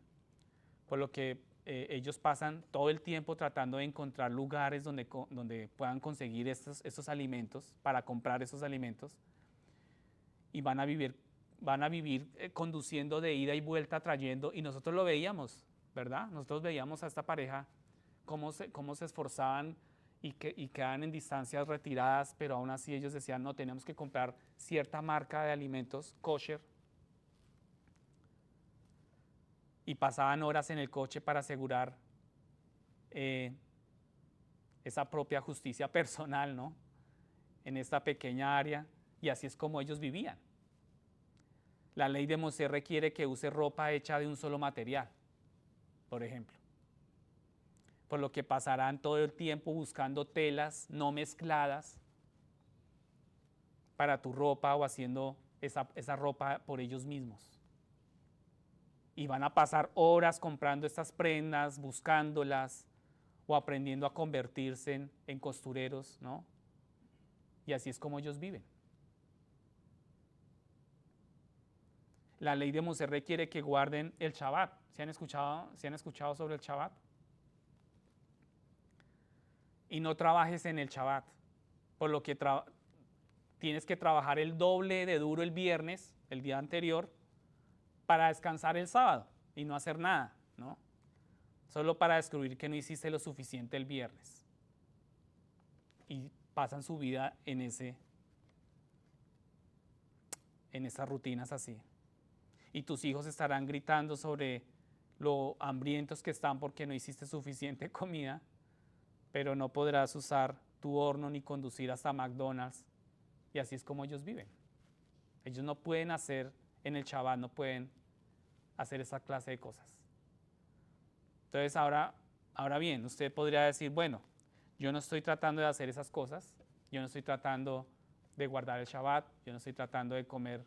Por lo que ellos pasan todo el tiempo tratando de encontrar lugares donde puedan conseguir estos alimentos, para comprar esos alimentos, y van a vivir conduciendo de ida y vuelta, trayendo, y nosotros lo veíamos, ¿verdad? Nosotros veíamos a esta pareja cómo se esforzaban y quedaban en distancias retiradas, pero aún así ellos decían, no, tenemos que comprar cierta marca de alimentos kosher, y pasaban horas en el coche para asegurar esa propia justicia personal, ¿no? En esta pequeña área, y así es como ellos vivían. La ley de Moisés requiere que use ropa hecha de un solo material, por ejemplo. Por lo que pasarán todo el tiempo buscando telas no mezcladas para tu ropa o haciendo esa ropa por ellos mismos. Y van a pasar horas comprando estas prendas, buscándolas o aprendiendo a convertirse en costureros, ¿no? Y así es como ellos viven. La ley de Moisés requiere que guarden el Shabbat. ¿Se han escuchado sobre el Shabbat? Y no trabajes en el Shabbat, por lo que tienes que trabajar el doble de duro el viernes, el día anterior, para descansar el sábado y no hacer nada, ¿no? Solo para descubrir que no hiciste lo suficiente el viernes. Y pasan su vida en esas rutinas así. Y tus hijos estarán gritando sobre lo hambrientos que están porque no hiciste suficiente comida, pero no podrás usar tu horno ni conducir hasta McDonald's Y así es como ellos viven. Ellos no pueden hacer en el Shabbat, no pueden hacer esa clase de cosas. Entonces ahora bien, usted podría decir, bueno, yo no estoy tratando de hacer esas cosas, yo no estoy tratando de guardar el Shabbat, yo no estoy tratando de comer,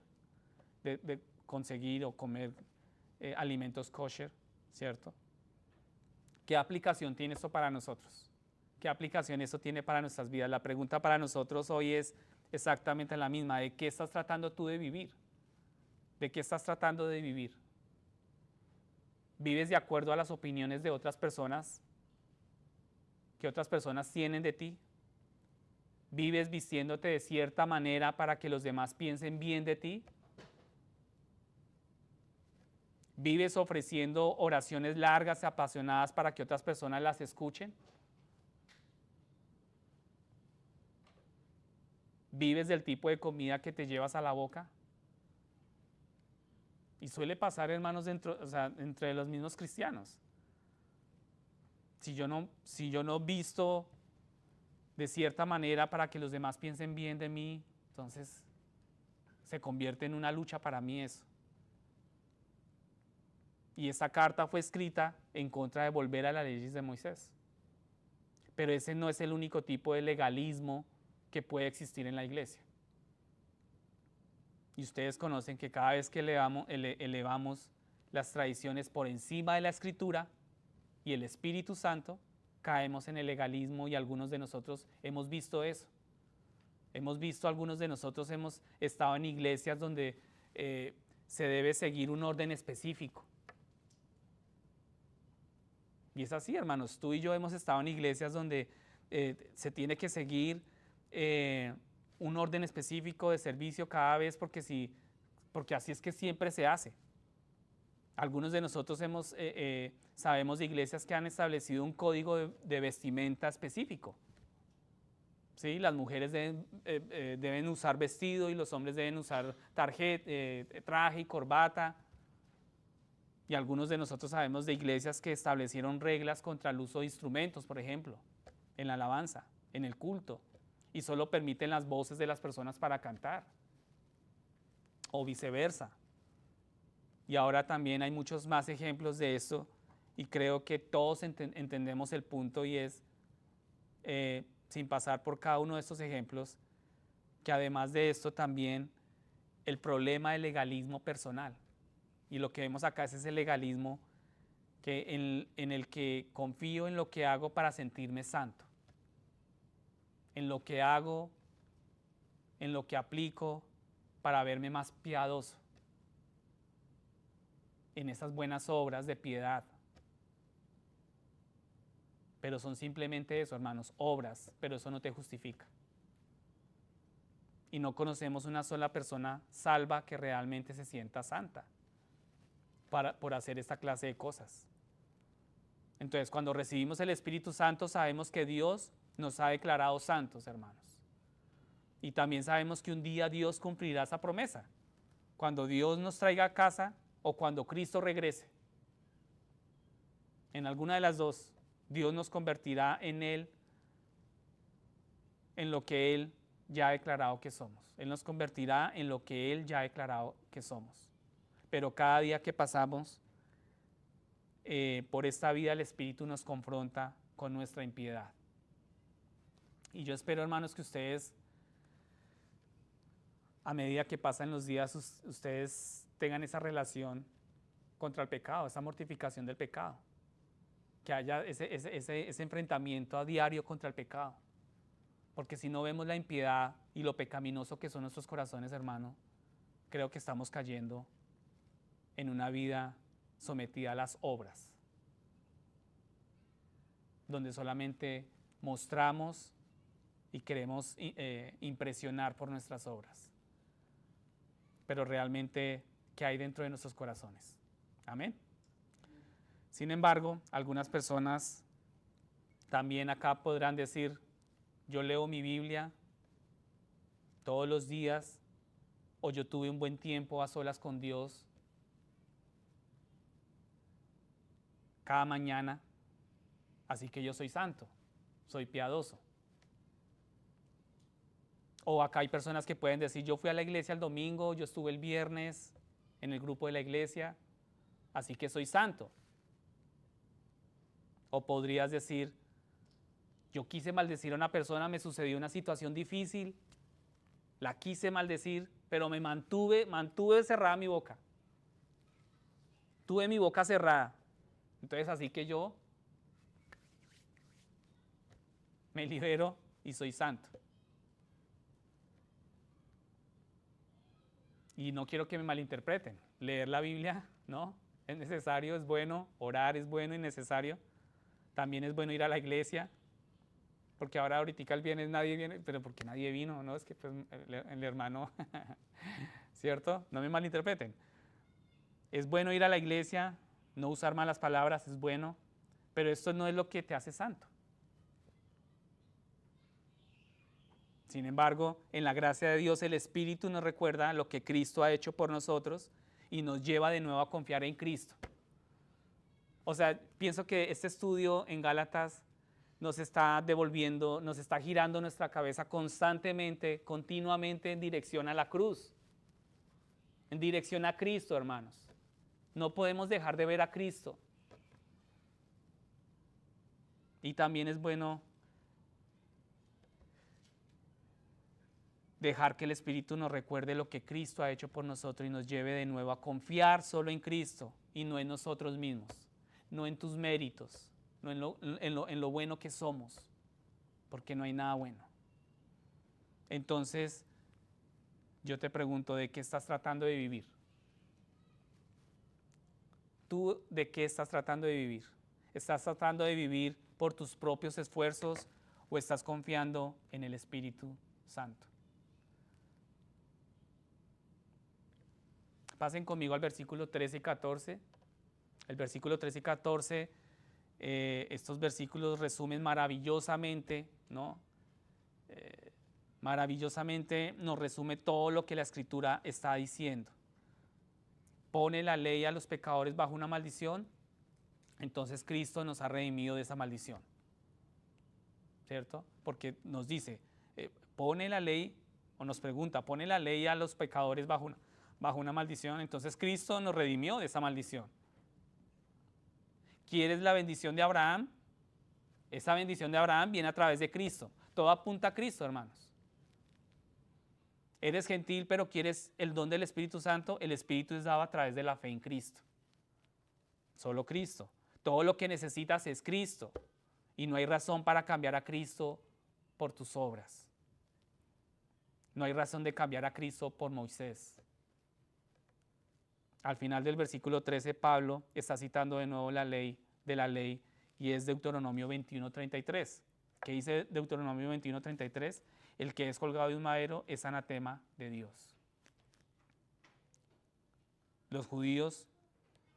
de conseguir o comer alimentos kosher, ¿cierto? ¿Qué aplicación tiene esto para nosotros? ¿Qué aplicación eso tiene para nuestras vidas? La pregunta para nosotros hoy es exactamente la misma. ¿De qué estás tratando tú de vivir? ¿De qué estás tratando de vivir? ¿Vives de acuerdo a las opiniones de otras personas? ¿Qué otras personas tienen de ti? ¿Vives vistiéndote de cierta manera para que los demás piensen bien de ti? ¿Vives ofreciendo oraciones largas y apasionadas para que otras personas las escuchen? ¿Vives del tipo de comida que te llevas a la boca? Y suele pasar, hermanos, entre los mismos cristianos. Si yo no visto de cierta manera para que los demás piensen bien de mí, entonces se convierte en una lucha para mí eso. Y esta carta fue escrita en contra de volver a las leyes de Moisés. Pero ese no es el único tipo de legalismo que puede existir en la iglesia. Y ustedes conocen que cada vez que elevamos las tradiciones por encima de la Escritura y el Espíritu Santo, caemos en el legalismo y algunos de nosotros hemos visto eso. Algunos de nosotros hemos estado en iglesias donde se debe seguir un orden específico. Y es así, hermanos, tú y yo hemos estado en iglesias donde se tiene que seguir un orden específico de servicio cada vez porque así es que siempre se hace. Algunos de nosotros sabemos de iglesias que han establecido un código de vestimenta específico. ¿Sí? Las mujeres deben usar vestido y los hombres deben usar traje y corbata. Y algunos de nosotros sabemos de iglesias que establecieron reglas contra el uso de instrumentos, por ejemplo, en la alabanza, en el culto, y solo permiten las voces de las personas para cantar, o viceversa. Y ahora también hay muchos más ejemplos de esto, y creo que todos entendemos el punto, y es, sin pasar por cada uno de estos ejemplos, que además de esto también el problema del legalismo personal. Y lo que vemos acá es ese legalismo en el que confío en lo que hago para sentirme santo. En lo que hago, en lo que aplico para verme más piadoso. En esas buenas obras de piedad. Pero son simplemente eso, hermanos, obras, pero eso no te justifica. Y no conocemos una sola persona salva que realmente se sienta santa por hacer esta clase de cosas. Entonces, cuando recibimos el Espíritu Santo, sabemos que Dios nos ha declarado santos, hermanos. Y también sabemos que un día Dios cumplirá esa promesa. Cuando Dios nos traiga a casa o cuando Cristo regrese. En alguna de las dos, Dios nos convertirá en Él, en lo que Él ya ha declarado que somos. Él nos convertirá en lo que Él ya ha declarado que somos. Pero cada día que pasamos por esta vida, el Espíritu nos confronta con nuestra impiedad. Y yo espero, hermanos, que ustedes, a medida que pasan los días, ustedes tengan esa relación contra el pecado, esa mortificación del pecado. Que haya ese enfrentamiento a diario contra el pecado. Porque si no vemos la impiedad y lo pecaminoso que son nuestros corazones, hermano, creo que estamos cayendo en una vida sometida a las obras, donde solamente mostramos y queremos impresionar por nuestras obras. Pero realmente, ¿qué hay dentro de nuestros corazones? Amén. Sin embargo, algunas personas también acá podrán decir, yo leo mi Biblia todos los días, o yo tuve un buen tiempo a solas con Dios cada mañana, así que yo soy santo, soy piadoso. O acá hay personas que pueden decir, yo fui a la iglesia el domingo, yo estuve el viernes en el grupo de la iglesia, así que soy santo. O podrías decir, yo quise maldecir a una persona, me sucedió una situación difícil, la quise maldecir, pero me mantuve cerrada mi boca. Tuve mi boca cerrada. Entonces así que yo me libero y soy santo. Y no quiero que me malinterpreten. Leer la Biblia, ¿no? Es necesario, es bueno. Orar es bueno y necesario. También es bueno ir a la iglesia. Porque ahorita el viernes nadie viene, pero porque nadie vino, ¿no? Es que pues, el hermano, ¿cierto? No me malinterpreten. Es bueno ir a la iglesia, no usar malas palabras, es bueno, pero esto no es lo que te hace santo. Sin embargo, en la gracia de Dios, el Espíritu nos recuerda lo que Cristo ha hecho por nosotros y nos lleva de nuevo a confiar en Cristo. O sea, pienso que este estudio en Gálatas nos está devolviendo, nos está girando nuestra cabeza constantemente, continuamente en dirección a la cruz, en dirección a Cristo, hermanos. No podemos dejar de ver a Cristo. Y también es bueno dejar que el Espíritu nos recuerde lo que Cristo ha hecho por nosotros y nos lleve de nuevo a confiar solo en Cristo y no en nosotros mismos, no en tus méritos, no en lo bueno que somos, porque no hay nada bueno. Entonces, yo te pregunto, ¿de qué estás tratando de vivir? ¿Tú de qué estás tratando de vivir? ¿Estás tratando de vivir por tus propios esfuerzos o estás confiando en el Espíritu Santo? Pasen conmigo al versículo 13 y 14. El versículo 13 y 14, estos versículos resumen maravillosamente, ¿no? Maravillosamente nos resume todo lo que la Escritura está diciendo. Pone la ley a los pecadores bajo una maldición, entonces Cristo nos ha redimido de esa maldición, ¿cierto? Porque nos dice, pone la ley, o nos pregunta, pone la ley a los pecadores bajo una maldición, entonces Cristo nos redimió de esa maldición. ¿Quieres la bendición de Abraham? Esa bendición de Abraham viene a través de Cristo. Todo apunta a Cristo, hermanos. Eres gentil, pero quieres el don del Espíritu Santo. El Espíritu es dado a través de la fe en Cristo. Solo Cristo. Todo lo que necesitas es Cristo. Y no hay razón para cambiar a Cristo por tus obras. No hay razón de cambiar a Cristo por Moisés. Al final del versículo 13, Pablo está citando de nuevo la ley de la ley y es Deuteronomio 21:33. ¿Qué dice Deuteronomio 21:33? El que es colgado de un madero es anatema de Dios. Los judíos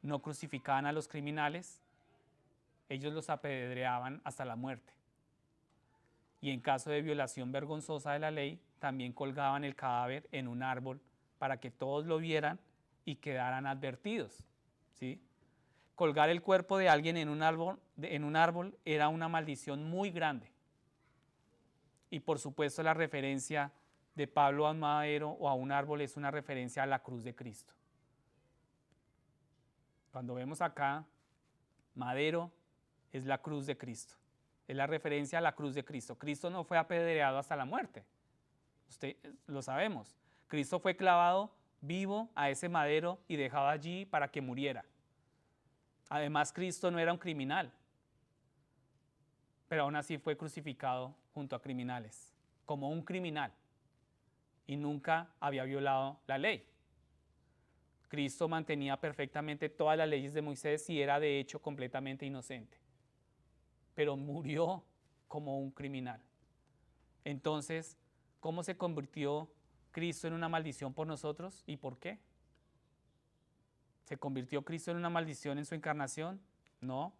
no crucificaban a los criminales, ellos los apedreaban hasta la muerte. Y en caso de violación vergonzosa de la ley, también colgaban el cadáver en un árbol para que todos lo vieran y quedaran advertidos, ¿sí? Colgar el cuerpo de alguien en un árbol era una maldición muy grande. Y por supuesto la referencia de Pablo a un madero o a un árbol es una referencia a la cruz de Cristo. Cuando vemos acá, madero es la cruz de Cristo. Es la referencia a la cruz de Cristo. Cristo no fue apedreado hasta la muerte. Usted lo sabemos. Cristo fue clavado vivo a ese madero y dejado allí para que muriera. Además, Cristo no era un criminal, pero aún así fue crucificado junto a criminales, como un criminal, y nunca había violado la ley. Cristo mantenía perfectamente todas las leyes de Moisés y era de hecho completamente inocente, pero murió como un criminal. Entonces, ¿cómo se convirtió Cristo en una maldición por nosotros y por qué? ¿Se convirtió Cristo en una maldición en su encarnación? No.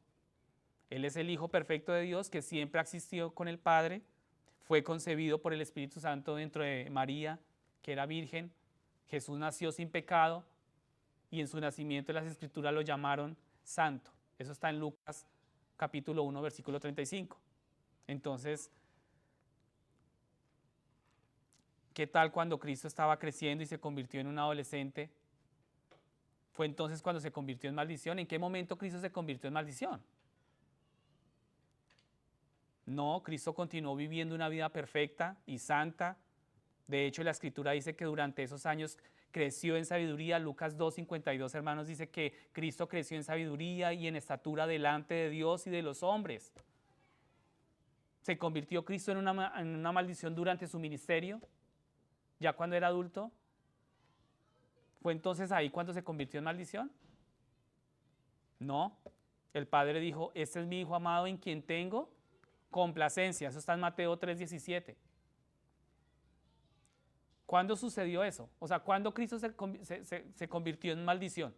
Él es el Hijo perfecto de Dios que siempre ha existido con el Padre, fue concebido por el Espíritu Santo dentro de María, que era virgen. Jesús nació sin pecado y en su nacimiento las Escrituras lo llamaron santo. Eso está en Lucas capítulo 1, versículo 35. Entonces, ¿Qué tal cuando Cristo estaba creciendo y se convirtió en un adolescente? ¿Fue entonces cuando se convirtió en maldición? ¿En qué momento Cristo se convirtió en maldición? No, Cristo continuó viviendo una vida perfecta y santa. De hecho, la Escritura dice que durante esos años creció en sabiduría. Lucas 2:52, hermanos, dice que Cristo creció en sabiduría y en estatura delante de Dios y de los hombres. ¿Se convirtió Cristo en una maldición durante su ministerio? ¿Ya cuando era adulto? ¿Fue entonces ahí cuando se convirtió en maldición? No. El Padre dijo, este es mi Hijo amado en quien tengo complacencia. Eso está en Mateo 3:17. ¿Cuándo sucedió eso? O sea, ¿cuándo Cristo se convirtió en maldición?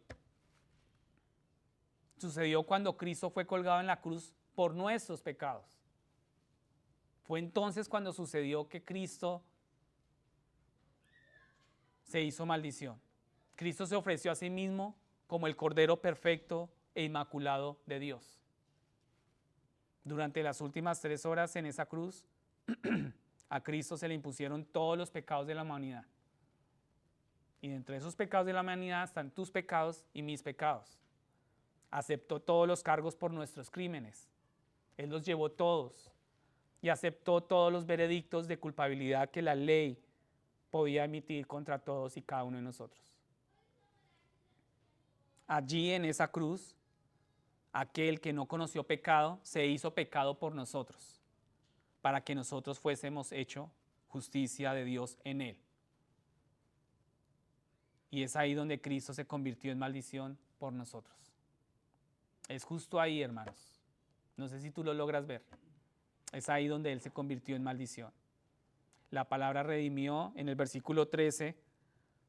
Sucedió cuando Cristo fue colgado en la cruz por nuestros pecados. Fue entonces cuando sucedió que Cristo se hizo maldición. Cristo se ofreció a sí mismo como el Cordero perfecto e inmaculado de Dios. Durante las últimas 3 horas en esa cruz, a Cristo se le impusieron todos los pecados de la humanidad. Y entre esos pecados de la humanidad están tus pecados y mis pecados. Aceptó todos los cargos por nuestros crímenes. Él los llevó todos y aceptó todos los veredictos de culpabilidad que la ley podía emitir contra todos y cada uno de nosotros. Allí en esa cruz, aquel que no conoció pecado se hizo pecado por nosotros, para que nosotros fuésemos hecho justicia de Dios en él. Y es ahí donde Cristo se convirtió en maldición por nosotros. Es justo ahí, hermanos. No sé si tú lo logras ver. Es ahí donde Él se convirtió en maldición. La palabra redimió en el versículo 13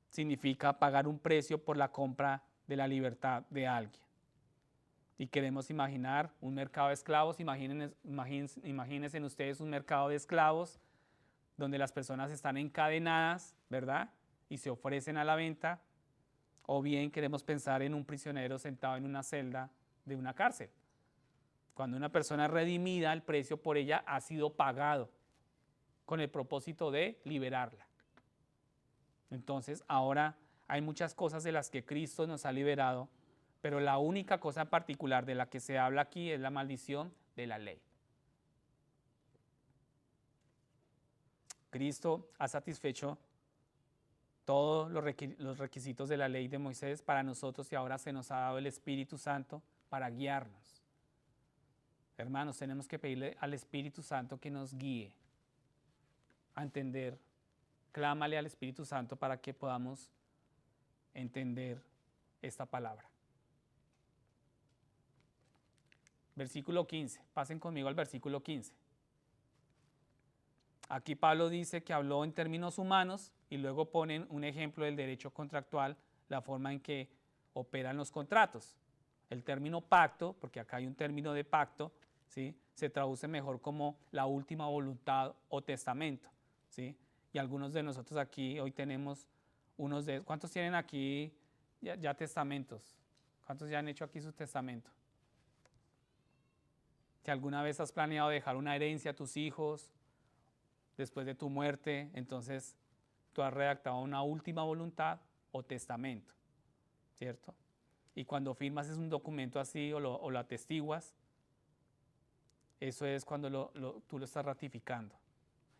significa pagar un precio por la compra de la libertad de alguien. Y queremos imaginar un mercado de esclavos. Imagínense ustedes un mercado de esclavos donde las personas están encadenadas, ¿verdad? Y se ofrecen a la venta. O bien queremos pensar en un prisionero sentado en una celda de una cárcel. Cuando una persona es redimida, el precio por ella ha sido pagado con el propósito de liberarla. Entonces, ahora hay muchas cosas de las que Cristo nos ha liberado, pero la única cosa en particular de la que se habla aquí es la maldición de la ley. Cristo ha satisfecho todos los requisitos de la ley de Moisés para nosotros y ahora se nos ha dado el Espíritu Santo para guiarnos. Hermanos, tenemos que pedirle al Espíritu Santo que nos guíe a entender. Clámale al Espíritu Santo para que podamos entender esta palabra. Versículo 15. Pasen conmigo al versículo 15. Aquí Pablo dice que habló en términos humanos y luego ponen un ejemplo del derecho contractual, la forma en que operan los contratos. El término pacto, porque acá hay un término de pacto, ¿sí? Se traduce mejor como la última voluntad o testamento, ¿sí? Y algunos de nosotros aquí hoy tenemos unos de... ¿Cuántos tienen aquí ya testamentos? ¿Cuántos ya han hecho aquí su testamento? Si alguna vez has planeado dejar una herencia a tus hijos después de tu muerte, entonces tú has redactado una última voluntad o testamento, ¿cierto? Y cuando firmas es un documento así o lo atestiguas, eso es cuando tú lo estás ratificando.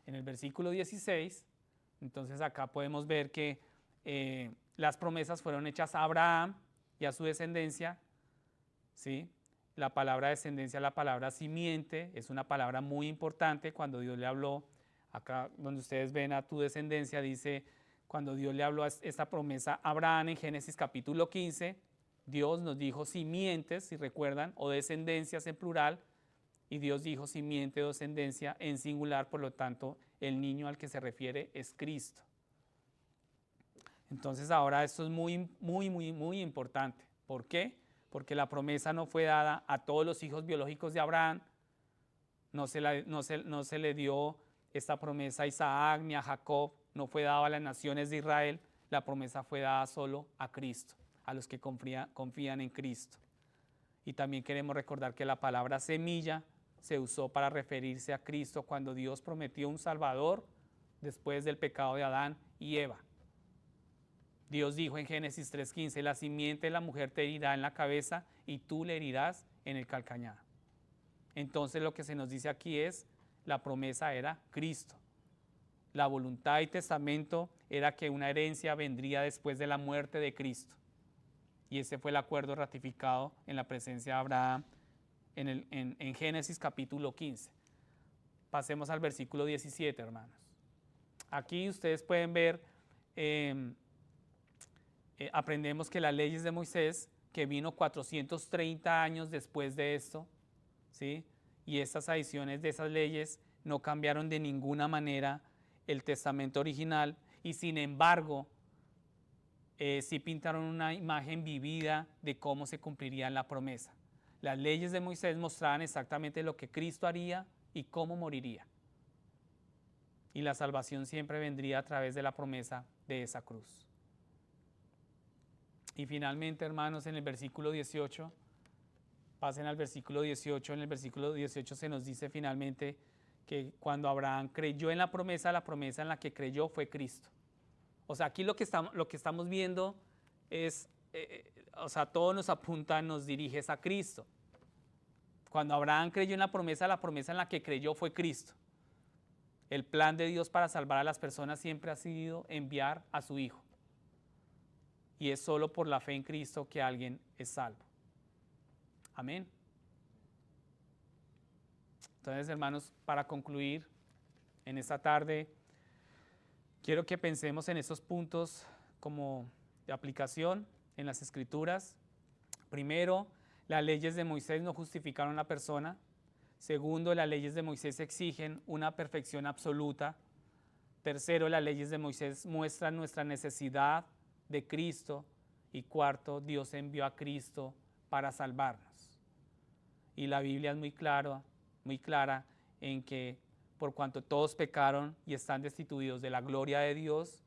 En el versículo 16, entonces acá podemos ver que las promesas fueron hechas a Abraham y a su descendencia, ¿sí? La palabra descendencia, la palabra simiente, es una palabra muy importante. Cuando Dios le habló, acá donde ustedes ven a tu descendencia, dice, cuando Dios le habló a esta promesa a Abraham en Génesis capítulo 15, Dios nos dijo simientes, si recuerdan, o descendencias en plural, y Dios dijo simiente o descendencia en singular, por lo tanto, el niño al que se refiere es Cristo. Entonces ahora esto es muy importante. ¿Por qué? Porque la promesa no fue dada a todos los hijos biológicos de Abraham, no se le dio esta promesa a Isaac ni a Jacob, no fue dada a las naciones de Israel, la promesa fue dada solo a Cristo, a los que confían en Cristo. Y también queremos recordar que la palabra semilla se usó para referirse a Cristo cuando Dios prometió un Salvador después del pecado de Adán y Eva. Dios dijo en Génesis 3:15, la simiente de la mujer te herirá en la cabeza y tú le herirás en el calcañar. Entonces lo que se nos dice aquí es, la promesa era Cristo. La voluntad y testamento era que una herencia vendría después de la muerte de Cristo. Y ese fue el acuerdo ratificado en la presencia de Abraham en Génesis capítulo 15. Pasemos al versículo 17, hermanos. Aquí ustedes pueden ver, aprendemos que las leyes de Moisés, que vino 430 años después de esto, ¿sí? Y estas adiciones de esas leyes no cambiaron de ninguna manera el testamento original, y sin embargo, sí pintaron una imagen vivida de cómo se cumpliría la promesa. Las leyes de Moisés mostraban exactamente lo que Cristo haría y cómo moriría. Y la salvación siempre vendría a través de la promesa de esa cruz. Y finalmente, hermanos, en el versículo 18, pasen al versículo 18, en el versículo 18 se nos dice finalmente que cuando Abraham creyó en la promesa en la que creyó fue Cristo. O sea, aquí lo que estamos viendo es, todo nos apunta, nos dirige a Cristo. Cuando Abraham creyó en la promesa en la que creyó fue Cristo. El plan de Dios para salvar a las personas siempre ha sido enviar a su Hijo. Y es solo por la fe en Cristo que alguien es salvo. Amén. Entonces, hermanos, para concluir en esta tarde, quiero que pensemos en estos puntos como de aplicación en las Escrituras. Primero, las leyes de Moisés no justificaron a la persona. Segundo, las leyes de Moisés exigen una perfección absoluta. Tercero, las leyes de Moisés muestran nuestra necesidad de Cristo. Y cuarto, Dios envió a Cristo para salvarnos. Y la Biblia es muy clara en que por cuanto todos pecaron y están destituidos de la gloria de Dios,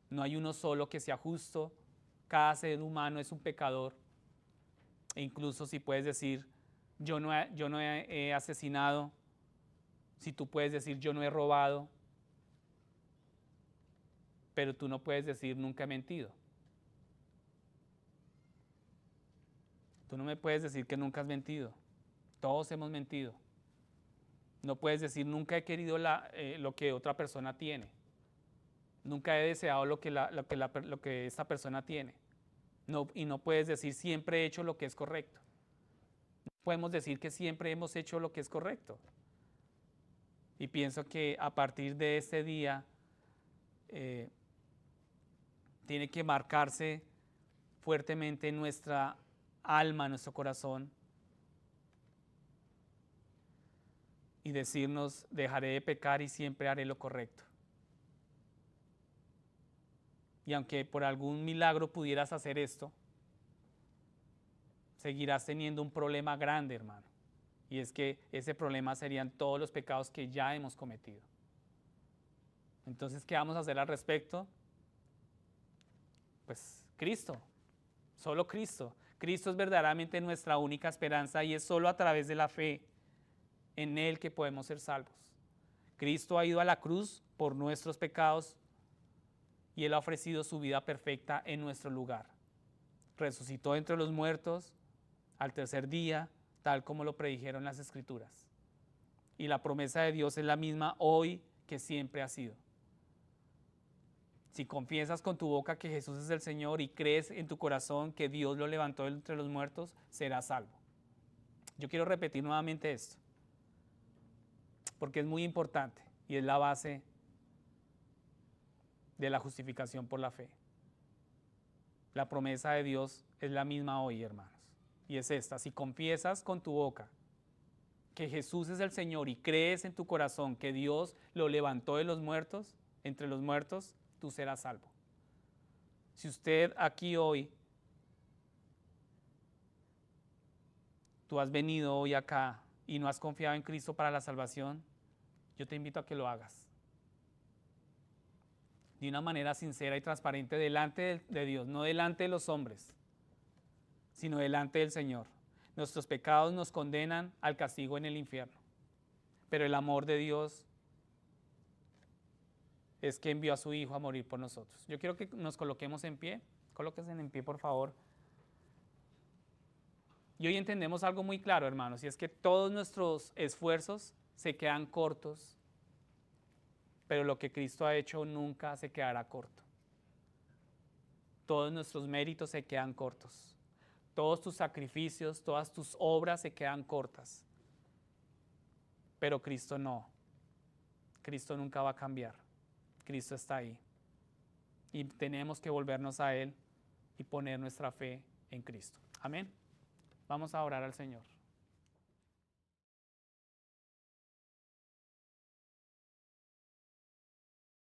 no hay uno solo que sea justo, cada ser humano es un pecador. E incluso si puedes decir, yo no he asesinado, si tú puedes decir, yo no he robado, pero tú no puedes decir, nunca he mentido. Tú no me puedes decir que nunca has mentido. Todos hemos mentido. No puedes decir, nunca he querido lo que otra persona tiene. Nunca he deseado lo que esta persona tiene. Y no puedes decir, siempre he hecho lo que es correcto. No podemos decir que siempre hemos hecho lo que es correcto. Y pienso que a partir de este día tiene que marcarse fuertemente en nuestra alma, en nuestro corazón, y decirnos, dejaré de pecar y siempre haré lo correcto. Y aunque por algún milagro pudieras hacer esto, seguirás teniendo un problema grande, hermano. Y es que ese problema serían todos los pecados que ya hemos cometido. Entonces, ¿qué vamos a hacer al respecto? Pues Cristo, solo Cristo. Cristo es verdaderamente nuestra única esperanza y es solo a través de la fe en Él que podemos ser salvos. Cristo ha ido a la cruz por nuestros pecados y Él ha ofrecido su vida perfecta en nuestro lugar. Resucitó entre los muertos al tercer día, tal como lo predijeron las Escrituras. Y la promesa de Dios es la misma hoy que siempre ha sido. Si confiesas con tu boca que Jesús es el Señor y crees en tu corazón que Dios lo levantó entre los muertos, serás salvo. Yo quiero repetir nuevamente esto, porque es muy importante y es la base de la justificación por la fe. La promesa de Dios es la misma hoy, hermanos, y es esta: si confiesas con tu boca que Jesús es el Señor y crees en tu corazón que Dios lo levantó de los muertos, entre los muertos, tú serás salvo. Si usted aquí hoy, tú has venido hoy acá y no has confiado en Cristo para la salvación, yo te invito a que lo hagas. De una manera sincera y transparente delante de Dios, no delante de los hombres, sino delante del Señor. Nuestros pecados nos condenan al castigo en el infierno, pero el amor de Dios es que envió a su Hijo a morir por nosotros. Yo quiero que nos coloquemos en pie. Colóquense en pie, por favor. Y hoy entendemos algo muy claro, hermanos, y es que todos nuestros esfuerzos se quedan cortos, pero lo que Cristo ha hecho nunca se quedará corto. Todos nuestros méritos se quedan cortos. Todos tus sacrificios, todas tus obras se quedan cortas. Pero Cristo no. Cristo nunca va a cambiar. Cristo está ahí. Y tenemos que volvernos a Él y poner nuestra fe en Cristo. Amén. Vamos a orar al Señor.